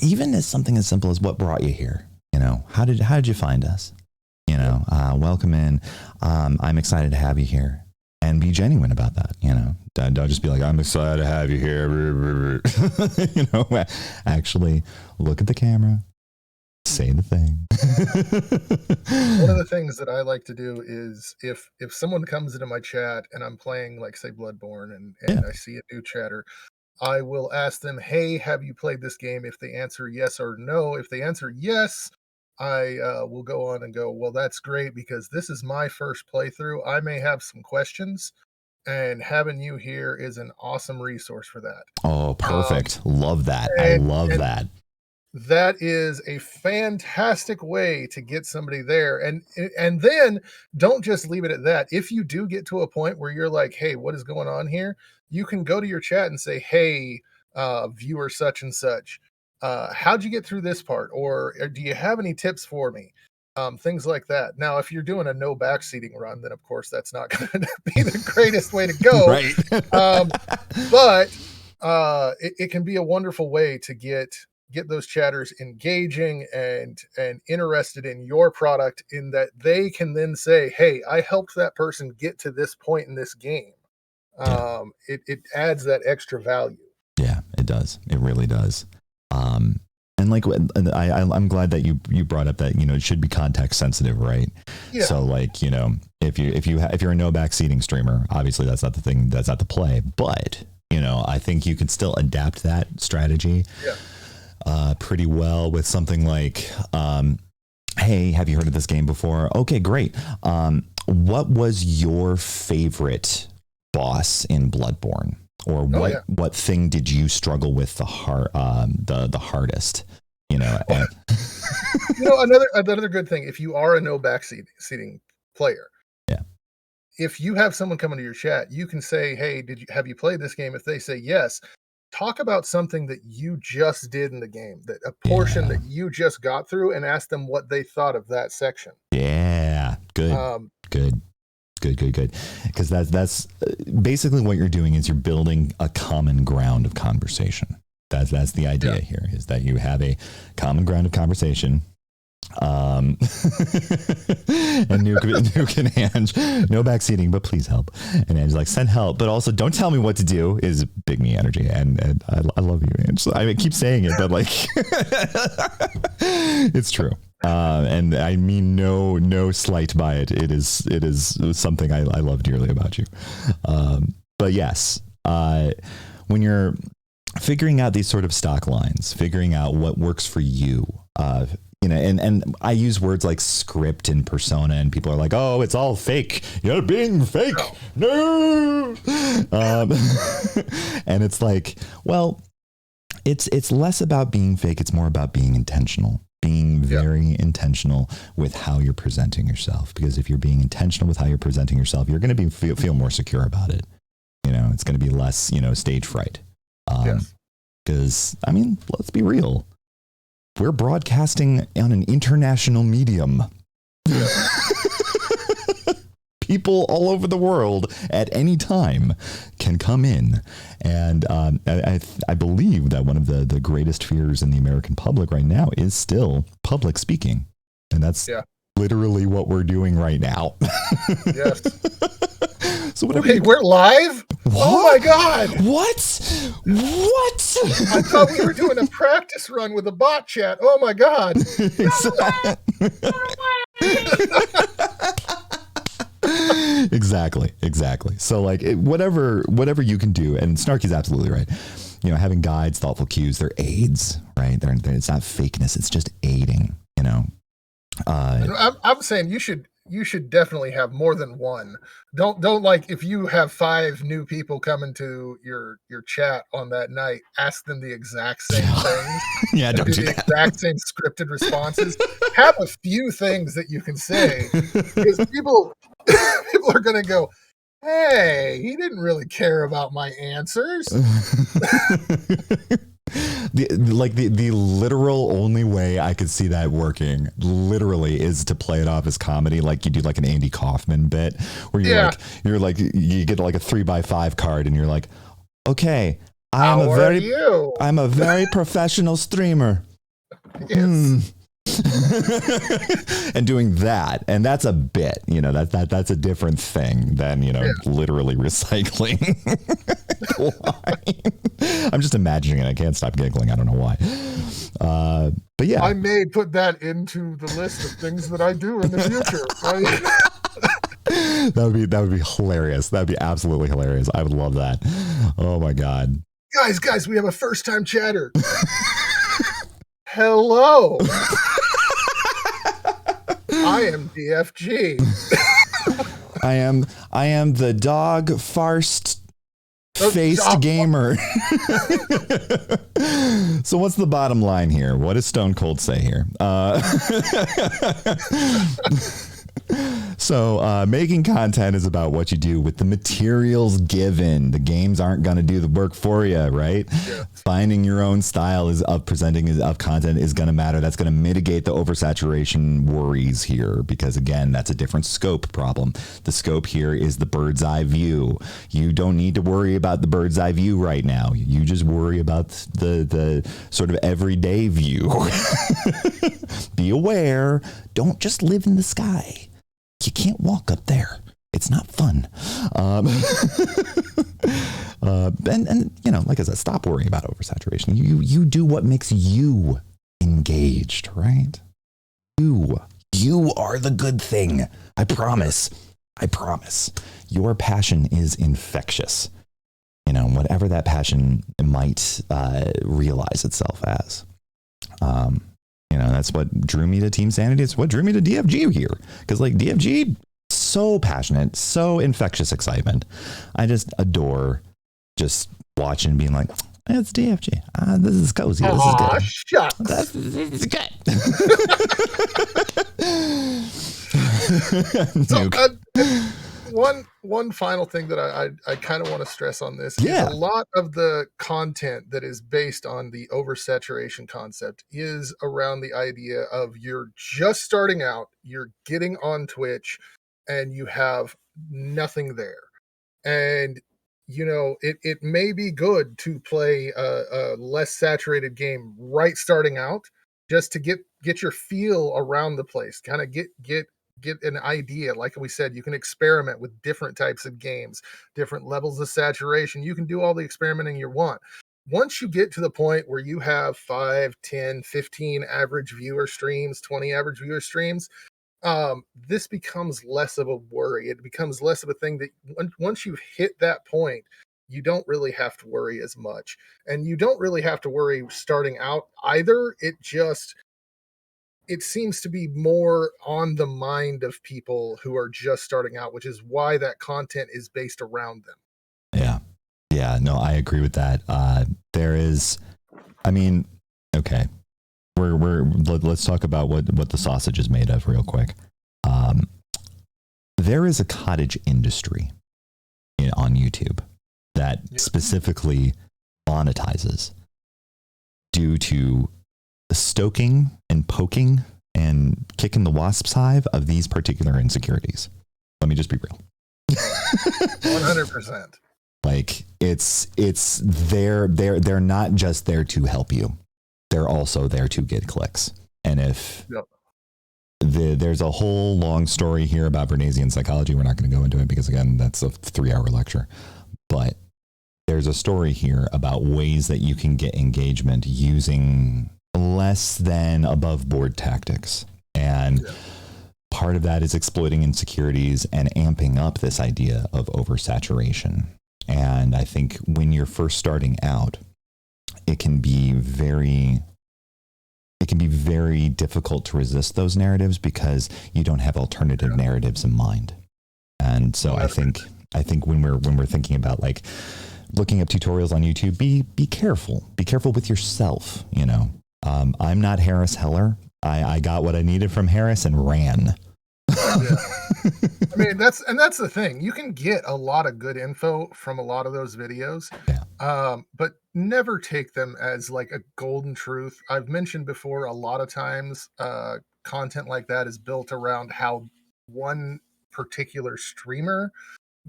even as something as simple as what brought you here, you know, how did you find us? You know, welcome in. I'm excited to have you here, and be genuine about that. You know, don't just be like, I'm excited to have you here. You know, actually look at the camera, say the thing. One of the things that I like to do is if someone comes into my chat and I'm playing, like, say, Bloodborne, and I see a new chatter, I will ask them, hey, have you played this game? If they answer yes or no, if they answer yes, I will go on and go, well, that's great, because this is my first playthrough. I may have some questions, and having you here is an awesome resource for that. Oh, perfect. Love that. I love that. That is a fantastic way to get somebody there. And then don't just leave it at that. If you do get to a point where you're like, hey, what is going on here? You can go to your chat and say, hey, viewer such and such, how'd you get through this part? Or do you have any tips for me? Things like that. Now, if you're doing a no backseating run, then of course that's not going to be the greatest way to go. Right. But it can be a wonderful way to get those chatters engaging and interested in your product, in that they can then say, hey, I helped that person get to this point in this game. It adds that extra value. Yeah, it does. It really does. And like, I'm glad that you brought up that, you know, it should be context sensitive, right? Yeah. So like, you know, if you're a no backseating streamer, obviously that's not the thing, that's not the play, but you know, I think you can still adapt that strategy. Yeah. Pretty well with something like, hey, have you heard of this game before? Okay, great. What was your favorite boss in Bloodborne? Or what thing did you struggle with the hardest? You know, you know, another good thing, if you are a no backseating player, if you have someone come into your chat, you can say, hey, have you played this game? If they say yes, talk about something that you just did in the game, that a portion that you just got through, and ask them what they thought of that section. Yeah, good. Good. Because that's basically what you're doing, is you're building a common ground of conversation. That's the idea here, is that you have a common ground of conversation. And Nuke and Ange, no backseating, but please help. And Ange's like, send help, but also don't tell me what to do, is big me energy. And I love you, Ange. I keep saying it, but like, it's true. And I mean no slight by it. It is something I love dearly about you. But yes, when you're figuring out these sort of stock lines, figuring out what works for you, you know, and I use words like script and persona, and people are like, oh, it's all fake. You're being fake. No. And it's like, well, it's less about being fake. It's more about being intentional. Being very intentional with how you're presenting yourself, because if you're being intentional with how you're presenting yourself, you're going to feel more secure about it. You know, it's going to be less, you know, stage fright. Because I mean, let's be real. We're broadcasting on an international medium. People all over the world at any time can come in. And I believe that one of the greatest fears in the American public right now is still public speaking. And that's literally what we're doing right now. Yes. So whatever. Hey, we're live? What? Oh my God. What? I thought we were doing a practice run with a bot chat. Oh my God. Exactly. So like whatever you can do, and Snarky's absolutely right. You know, having guides, thoughtful cues, they're aids, right? It's not fakeness. It's just aiding. you know. I'm saying you should definitely have more than one. Don't like if you have 5 new people coming to your chat on that night, ask them the exact same things. Yeah, don't Do do the that. exact same scripted responses. Have a few things that you can say because people are going to go, hey, he didn't really care about my answers. The literal only way I could see that working literally is to play it off as comedy, like you do like an Andy Kaufman bit where you get like a 3x5 card and you're like, okay, I'm a very professional streamer. Yes. And doing that, and that's a bit, that's a different thing than literally recycling. I'm just imagining it. I can't stop giggling. I don't know why. But yeah, I may put that into the list of things that I do in the future. That would be hilarious. That'd be absolutely hilarious. I would love that. Oh my god, guys, we have a first time chatter. Hello. I am DFG. I am the dog farced faced gamer. So what's the bottom line here? What does Stone Cold say here? So making content is about what you do with the materials given. The games aren't going to do the work for you, right? Yeah. Finding your own style of presenting of content is going to matter. That's going to mitigate the oversaturation worries here, because again, that's a different scope problem. The scope here is the bird's eye view. You don't need to worry about the bird's eye view right now. You just worry about the sort of everyday view. Be aware. Don't just live in the sky. You can't walk up there. It's not fun. And like I said, stop worrying about oversaturation. You do what makes you engaged, right? You are the good thing. I promise. Your passion is infectious. Whatever that passion might realize itself as. That's what drew me to Team Sanity. It's what drew me to DFG here. Because like DFG, so passionate, so infectious excitement. I just adore just watching, being like, it's DFG. This is cozy. This is good. Shucks. This is good. So, one final thing that I kind of want to stress on this is a lot of the content that is based on the oversaturation concept is around the idea of you're just starting out, you're getting on Twitch, and you have nothing there. And it may be good to play a less saturated game right starting out, just to get your feel around the place, kind of get an idea. Like we said, you can experiment with different types of games, different levels of saturation. You can do all the experimenting you want. Once you get to the point where you have 5, 10, 15 average viewer streams, 20 average viewer streams, this becomes less of a worry. It becomes less of a thing that once you've hit that point, you don't really have to worry as much. And you don't really have to worry starting out either. It seems to be more on the mind of people who are just starting out, which is why that content is based around them. Yeah, no, I agree with that. Okay. Let's talk about what the sausage is made of real quick. There is a cottage industry on YouTube that specifically monetizes due to the stoking and poking and kicking the wasp's hive of these particular insecurities. Let me just be real. 100%. Like they're not just there to help you. They're also there to get clicks. And if there's a whole long story here about Bernaysian psychology, we're not going to go into it because again, that's a 3-hour lecture, but there's a story here about ways that you can get engagement using less than above board tactics. And part of that is exploiting insecurities and amping up this idea of oversaturation. And I think when you're first starting out, it can be very it can be very difficult to resist those narratives because you don't have alternative narratives in mind. And so I think when we're thinking about like looking up tutorials on YouTube, be careful with yourself. You know, I'm not Harris Heller. I got what I needed from Harris and ran. Yeah. I mean, that's the thing. You can get a lot of good info from a lot of those videos, but never take them as like a golden truth. I've mentioned before, a lot of times content like that is built around how one particular streamer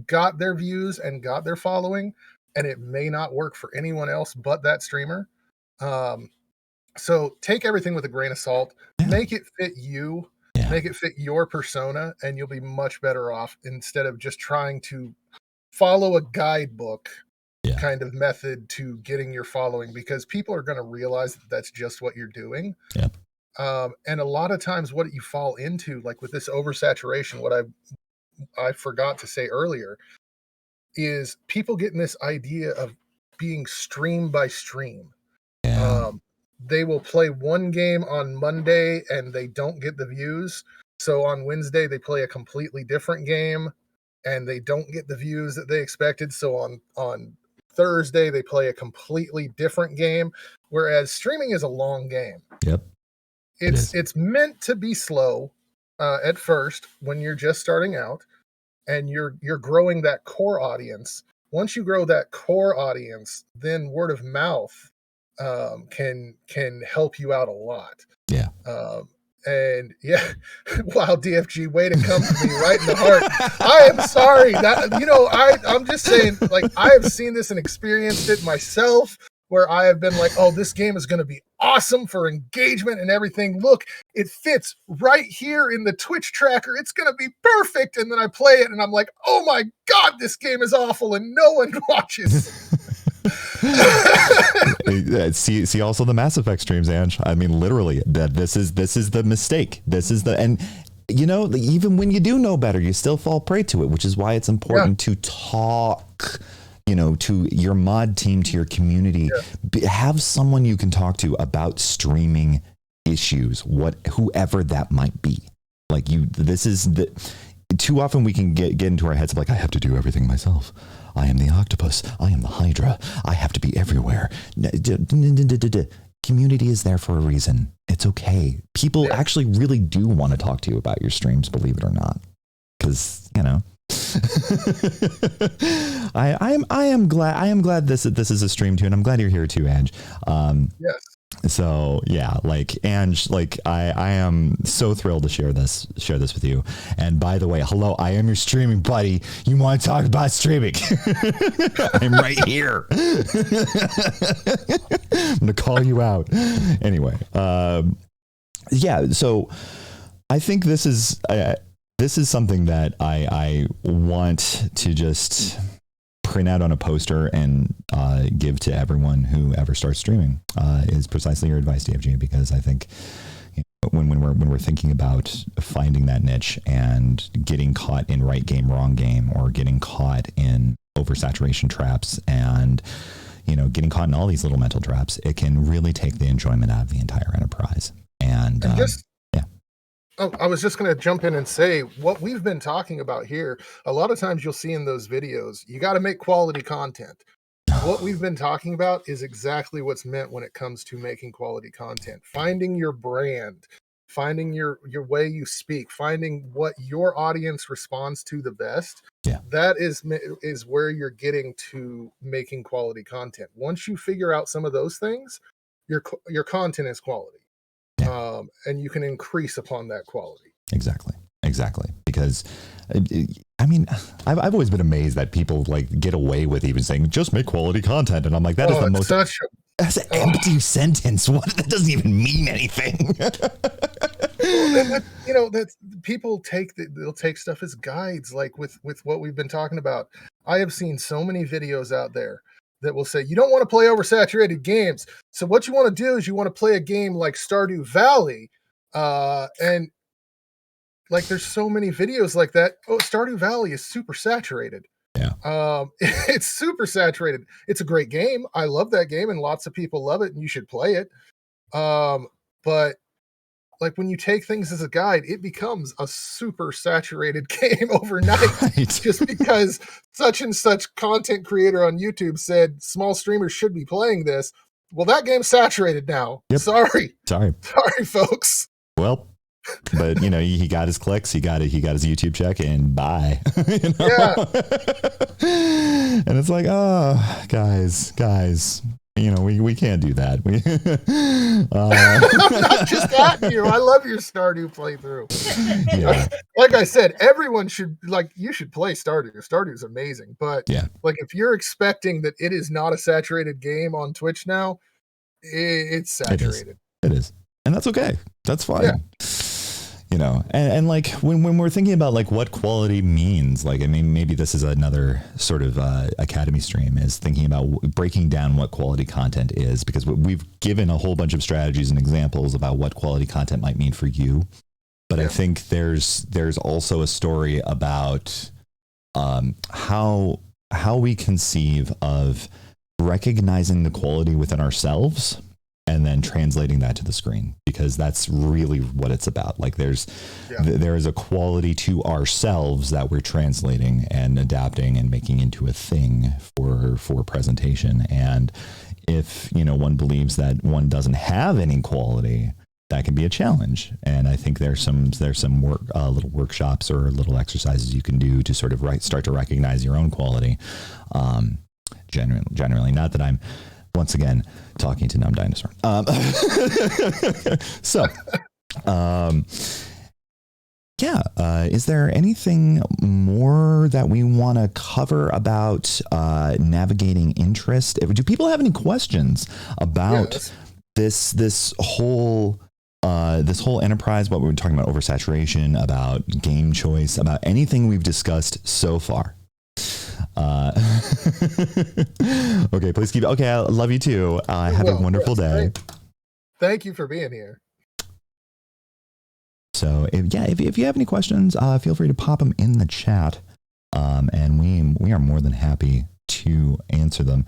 got their views and got their following, and it may not work for anyone else but that streamer. So take everything with a grain of salt, make it fit you. Make it fit your persona, and you'll be much better off instead of just trying to follow a guidebook kind of method to getting your following, because people are going to realize that that's just what you're doing. And a lot of times what you fall into, like with this oversaturation, what I forgot to say earlier, is people getting this idea of being stream by stream. They will play one game on Monday and they don't get the views. So on Wednesday, they play a completely different game and they don't get the views that they expected. So on Thursday, they play a completely different game. Whereas streaming is a long game. It's meant to be slow at first when you're just starting out and you're growing that core audience. Once you grow that core audience, then word of mouth can help you out a lot. And wow, DFG, way to come to me right in the heart. I am sorry that, you know, I'm just saying, like, I have seen this and experienced it myself, where I have been like, oh, this game is going to be awesome for engagement and everything. Look, it fits right here in the Twitch tracker. It's going to be perfect. And then I play it and I'm like, oh my God, this game is awful and no one watches. see also the Mass Effect streams, Ange. I mean, literally, that this is the mistake. And you know, even when you do know better, you still fall prey to it, which is why it's important to talk, you know, to your mod team, to your community. Have someone you can talk to about streaming issues, whoever that might be. Like too often we can get into our heads of like, I have to do everything myself. I am the octopus. I am the Hydra. I have to be everywhere. Community is there for a reason. It's okay. People actually really do want to talk to you about your streams, believe it or not. Because, you know, I am glad this is a stream too, and I'm glad you're here too, Ange. Yes. So yeah, like Ange, like I am so thrilled to share this with you. And by the way, hello, I am your streaming buddy. You want to talk about streaming? I'm right here. I'm gonna call you out. Anyway, yeah. So I think this is something that I want to just print out on a poster and give to everyone who ever starts streaming, is precisely your advice, DFG, because I think, you know, when we're thinking about finding that niche and getting caught in right game, wrong game, or getting caught in oversaturation traps and, you know, getting caught in all these little mental traps, it can really take the enjoyment out of the entire enterprise. And I was just going to jump in and say what we've been talking about here. A lot of times you'll see in those videos, you got to make quality content. What we've been talking about is exactly what's meant when it comes to making quality content. Finding your brand, finding your way you speak, finding what your audience responds to the best. That is where you're getting to making quality content. Once you figure out some of those things, your content is quality. And you can increase upon that quality. Exactly. Because I mean, I've always been amazed that people like get away with even saying just make quality content, and I'm like, that's an empty sentence. What? That doesn't even mean anything. You know, that's people they'll take stuff as guides, like with what we've been talking about. I have seen so many videos out there that will say, you don't want to play oversaturated games. So what you want to do is you want to play a game like Stardew Valley. And like, there's so many videos like that. Oh, Stardew Valley is super saturated. It's super saturated. It's a great game. I love that game and lots of people love it and you should play it. but like when you take things as a guide, it becomes a super saturated game overnight. Right. Just because such and such content creator on YouTube said small streamers should be playing this. Well, that game's saturated now. Yep. Sorry, folks. Well, but he got his clicks, he got his YouTube check, and bye. Yeah. And it's like, oh, guys, we can't do that. I'm not just at you. I love your Stardew playthrough. Yeah. Like I said, everyone should you should play Stardew. Stardew's amazing, but yeah, if you're expecting that it is not a saturated game on Twitch now, it's saturated. It is. And that's okay. That's fine. Yeah. And like when we're thinking about like what quality means, like, I mean, maybe this is another sort of Academy stream, is thinking about breaking down what quality content is, because we've given a whole bunch of strategies and examples about what quality content might mean for you. But I think there's also a story about how we conceive of recognizing the quality within ourselves and then translating that to the screen, because that's really what it's about. Like there is a quality to ourselves that we're translating and adapting and making into a thing for presentation. And if, one believes that one doesn't have any quality, that can be a challenge. And I think there's some work, little workshops or little exercises you can do to sort of start to recognize your own quality. Generally, not that I'm, once again, talking to Numb Dinosaur. Is there anything more that we want to cover about navigating interest? Do people have any questions about this whole enterprise? What we were talking about, oversaturation, about game choice, about anything we've discussed so far? Okay, please keep. Okay, I love you too. Have a wonderful day. Great. Thank you for being here. So if you have any questions, feel free to pop them in the chat, and we are more than happy to answer them.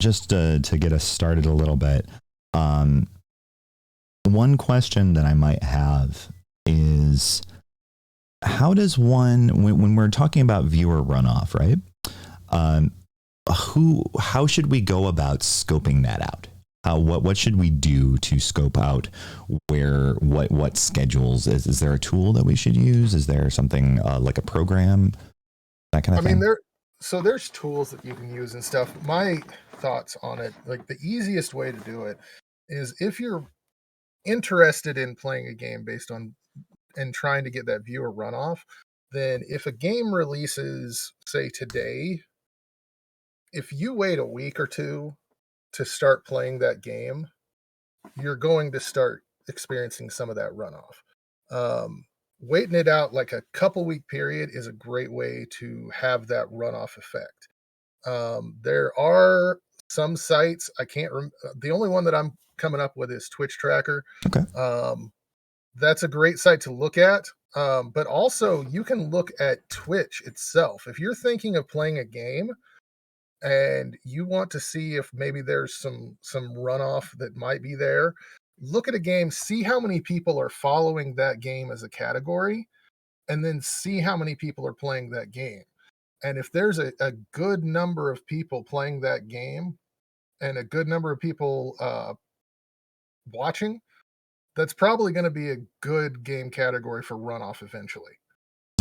Just to get us started a little bit, one question that I might have is, how does one, when we're talking about viewer runoff, right? How should we go about scoping that out? What should we do to scope out what schedules? Is there a tool that we should use? Is there something like a program, that kind of thing? I mean, there's tools that you can use and stuff. My thoughts on it, like the easiest way to do it is, if you're interested in playing a game based on and trying to get that viewer runoff, then if a game releases, say today, if you wait a week or two to start playing that game, you're going to start experiencing some of that runoff. Waiting it out like a couple week period is a great way to have that runoff effect. There are some sites, the only one that I'm coming up with is Twitch Tracker. Okay. That's a great site to look at. But also you can look at Twitch itself. If you're thinking of playing a game and you want to see if maybe there's some runoff that might be there, look at a game, see how many people are following that game as a category, and then see how many people are playing that game. And if there's a good number of people playing that game and a good number of people watching, that's probably going to be a good game category for runoff eventually.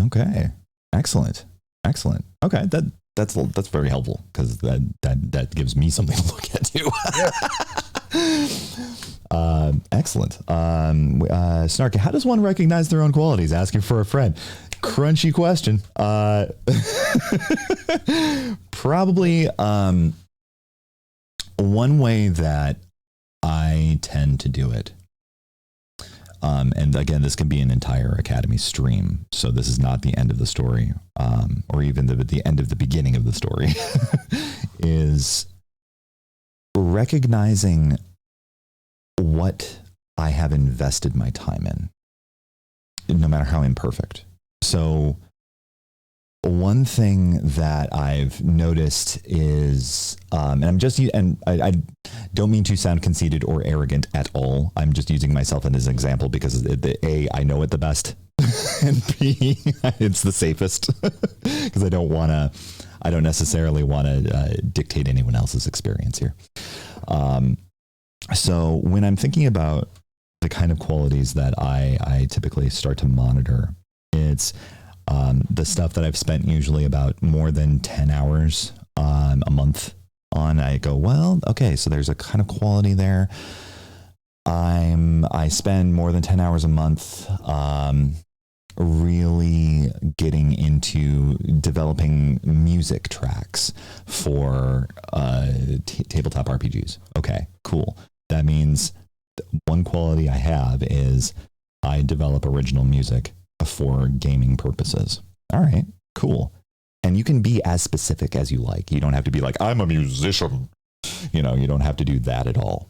Okay. Excellent. Okay. That's very helpful, because that gives me something to look at too. Yeah. Excellent. Snarky, how does one recognize their own qualities? Asking for a friend. Crunchy question. Probably one way that I tend to do it, and again, this can be an entire Academy stream, so this is not the end of the story, or even the end of the beginning of the story, is recognizing what I have invested my time in, no matter how imperfect. So one thing that I've noticed is, and I don't mean to sound conceited or arrogant at all. I'm just using myself as an example because A, I know it the best, and B, it's the safest because I don't necessarily want to dictate anyone else's experience here. So when I'm thinking about the kind of qualities that I typically start to monitor, it's the stuff that I've spent usually about more than 10 hours a month on. I go, well, okay, so there's a kind of quality there. I spend more than 10 hours a month really getting into developing music tracks for tabletop RPGs. Okay, cool. That means one quality I have is I develop original music for gaming purposes. All right, cool. And you can be as specific as you like. You don't have to be like, I'm a musician. You don't have to do that at all.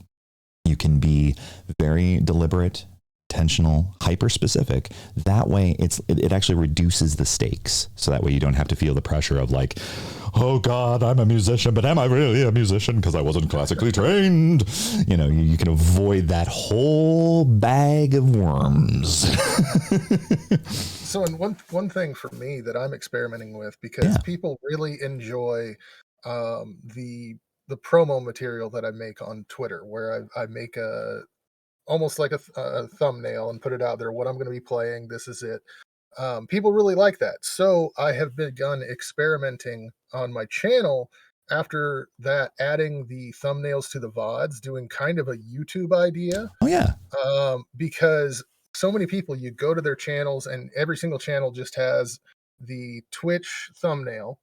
You can be very deliberate, intentional, hyper-specific. That way it actually reduces the stakes. So that way you don't have to feel the pressure of like, oh God, I'm a musician, but am I really a musician? Because I wasn't classically trained. You can avoid that whole bag of worms. So, and one thing for me that I'm experimenting with, because people really enjoy the promo material that I make on Twitter, where I make almost like a thumbnail and put it out there, what I'm going to be playing, this is it. People really like that. So I have begun experimenting on my channel after that, adding the thumbnails to the VODs, doing kind of a YouTube idea. Oh, yeah. Because so many people, you go to their channels and every single channel just has the Twitch thumbnail.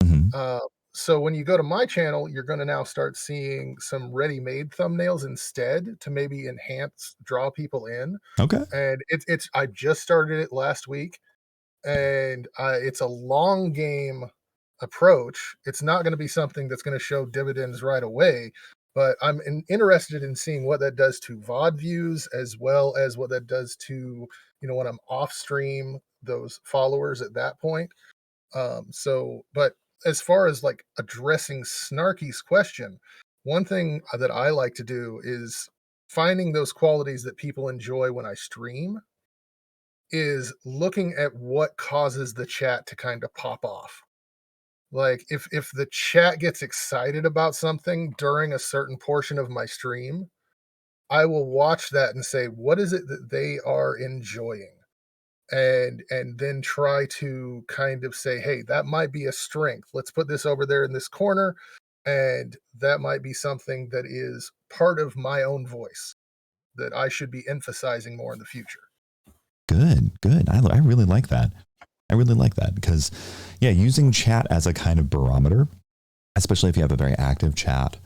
Mm-hmm. So when you go to my channel, you're going to now start seeing some ready-made thumbnails instead to maybe draw people in. Okay. And I just started it last week, and it's a long game approach. It's not going to be something that's going to show dividends right away, but I'm interested in seeing what that does to VOD views, as well as what that does to, when I'm off stream, those followers at that point. But as far as like addressing Snarky's question, one thing that I like to do is finding those qualities that people enjoy when I stream, is looking at what causes the chat to kind of pop off. Like if the chat gets excited about something during a certain portion of my stream, I will watch that and say, what is it that they are enjoying? And then try to kind of say, hey, that might be a strength. Let's put this over there in this corner, and that might be something that is part of my own voice that I should be emphasizing more in the future. Good. I really like that. Because, using chat as a kind of barometer, especially if you have a very active chat,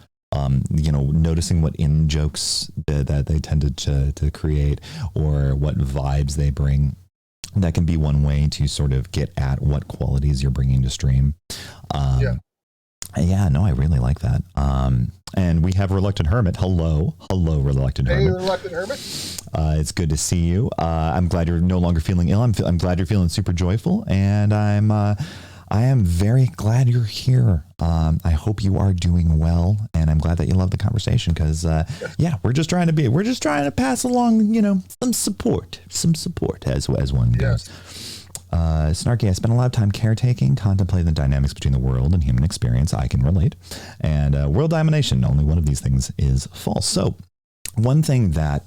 noticing what in jokes that they tended to create, or what vibes they bring. That can be one way to sort of get at what qualities you're bringing to stream. I really like that. And we have Reluctant Hermit. Hello, Reluctant Hermit. Hey, Reluctant Hermit. It's good to see you. I'm glad you're no longer feeling ill. I'm glad you're feeling super joyful, and I am very glad you're here. I hope you are doing well, and I'm glad that you love the conversation, because we're just trying to pass along, some support as one goes. Snarky, I spent a lot of time caretaking, contemplating the dynamics between the world and human experience. I can relate. And world domination, only one of these things is false. So one thing that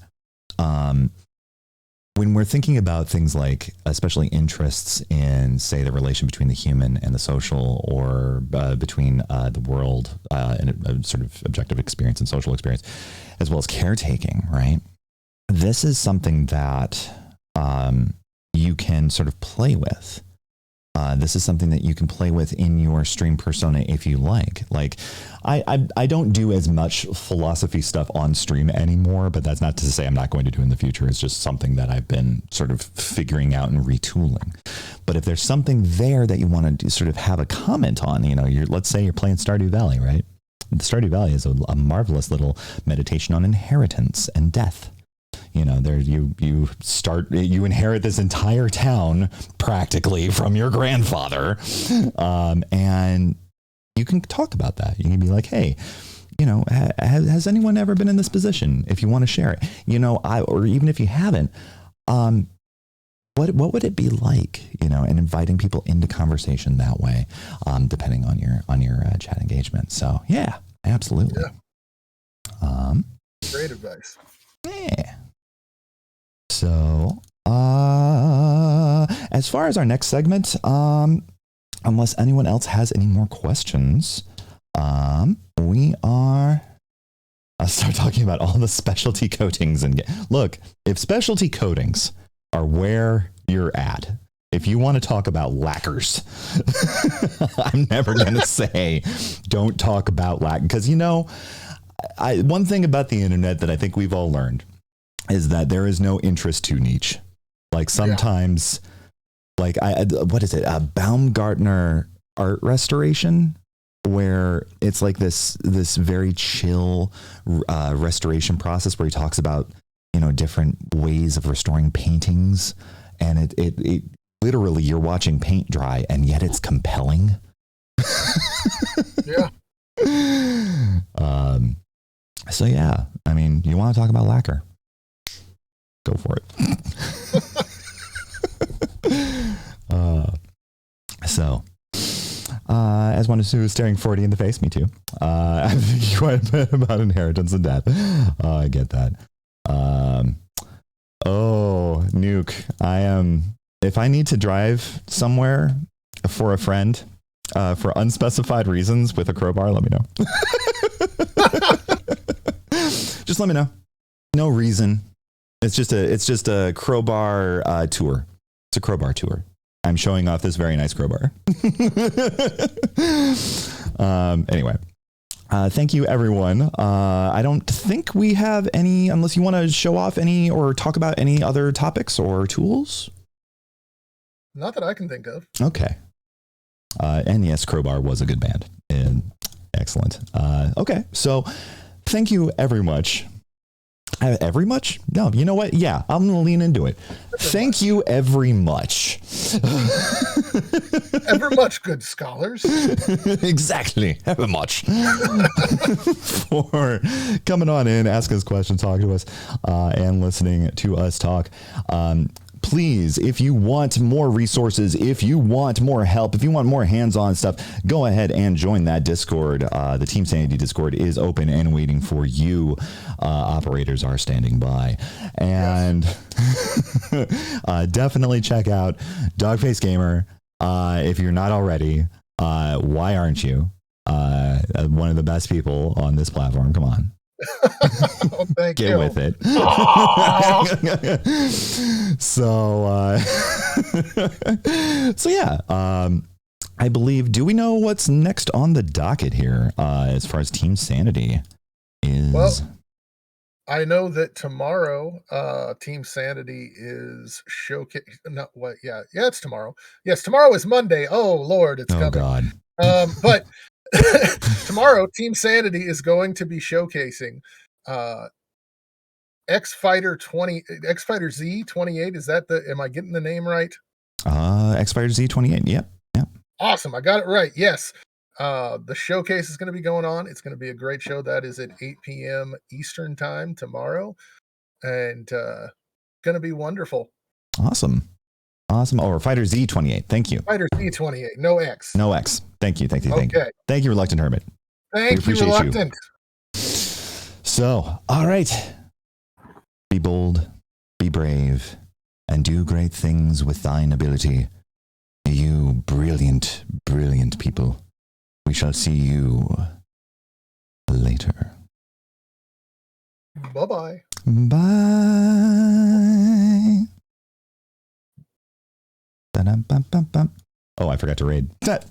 when we're thinking about things like, especially interests in, say, the relation between the human and the social, or between the world and a sort of objective experience and social experience, as well as caretaking, right? This is something that you can sort of play with. This is something that you can play with in your stream persona if you like. Like, I don't do as much philosophy stuff on stream anymore, but that's not to say I'm not going to do in the future. It's just something that I've been sort of figuring out and retooling. But if there's something there that you want to sort of have a comment on, let's say you're playing Stardew Valley, right? Stardew Valley is a marvelous little meditation on inheritance and death. there you inherit this entire town practically from your grandfather, and you can talk about that. You can be like, hey, has anyone ever been in this position? If you want to share it, or even if you haven't, what would it be like, and inviting people into conversation that way, depending on your chat engagement. So yeah, absolutely. Yeah. Great advice. Yeah. So, as far as our next segment, unless anyone else has any more questions, I'll start talking about all the specialty coatings look, if specialty coatings are where you're at, if you want to talk about lacquers, I'm never going to say don't talk about lacquer, because one thing about the internet that I think we've all learned is that there is no interest too niche. Like sometimes, what is it? A Baumgartner art restoration, where it's like this very chill restoration process where he talks about different ways of restoring paintings, and it literally, you're watching paint dry and yet it's compelling. Yeah. So yeah, I mean, you want to talk about lacquer, go for it. As one who is staring 40 in the face, me too. I'm thinking quite a bit about inheritance and death. I get that. Nuke. If I need to drive somewhere for a friend, for unspecified reasons with a crowbar, let me know. Just let me know. No reason. It's just a crowbar tour. It's a crowbar tour. I'm showing off this very nice crowbar. Anyway, thank you, everyone. I don't think we have any, unless you want to show off any or talk about any other topics or tools. Not that I can think of. Okay. And yes, Crowbar was a good band. And excellent. Okay, so thank you very much. Every much? No, you know what? Yeah, I'm going to lean into it. Thank you every much. Ever much, good scholars. Exactly. Ever much. For coming on in, asking us questions, talking to us, and listening to us talk. Please, if you want more resources, if you want more help, if you want more hands-on stuff, go ahead and join that Discord. The Team Sanity Discord is open and waiting for you. Operators are standing by. And definitely check out Dogface Gamer. If you're not already, why aren't you? One of the best people on this platform. Come on. Oh, thank Get you. with it. So yeah, I believe, do we know what's next on the docket here as far as Team Sanity is? Well, I know that tomorrow Team Sanity is showcase. Not what? Yeah, it's tomorrow. Yes, tomorrow is Monday. Oh Lord, it's coming. God. But tomorrow, Team Sanity is going to be showcasing X-Fighter Z28. Is that am I getting the name right? X-Fighter Z28. Yep. Awesome. I got it right. Yes. The showcase is going to be going on. It's going to be a great show. That is at 8 p.m. Eastern time tomorrow. And going to be wonderful. Awesome. Oh, Fighter Z28. Thank you. Fighter Z28. No X. No X. Thank you. Thank you. Thank you, Reluctant Hermit. Thank you, Reluctant. So, all right. Be bold, be brave, and do great things with thine ability. You brilliant, brilliant people. We shall see you later. Bye-bye. Bye. Oh, I forgot to raid. That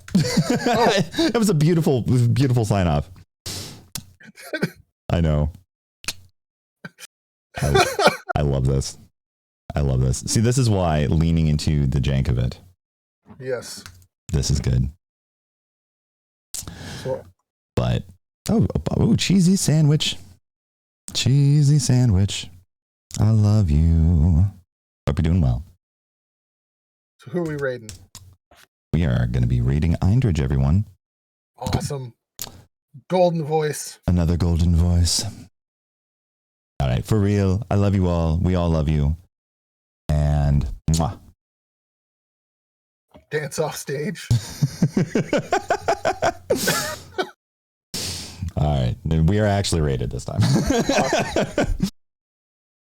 was a beautiful, beautiful sign off. I know. I love this. See, this is why leaning into the jank of it. Yes. This is good. Sure. But, cheesy sandwich. Cheesy sandwich. I love you. Hope you're doing well. So who are we raiding? We are going to be raiding Eindridge, everyone. Awesome. Golden voice. Another golden voice. All right, for real. I love you all. We all love you. And mwah. Dance off stage. All right. We are actually rated this time. Awesome.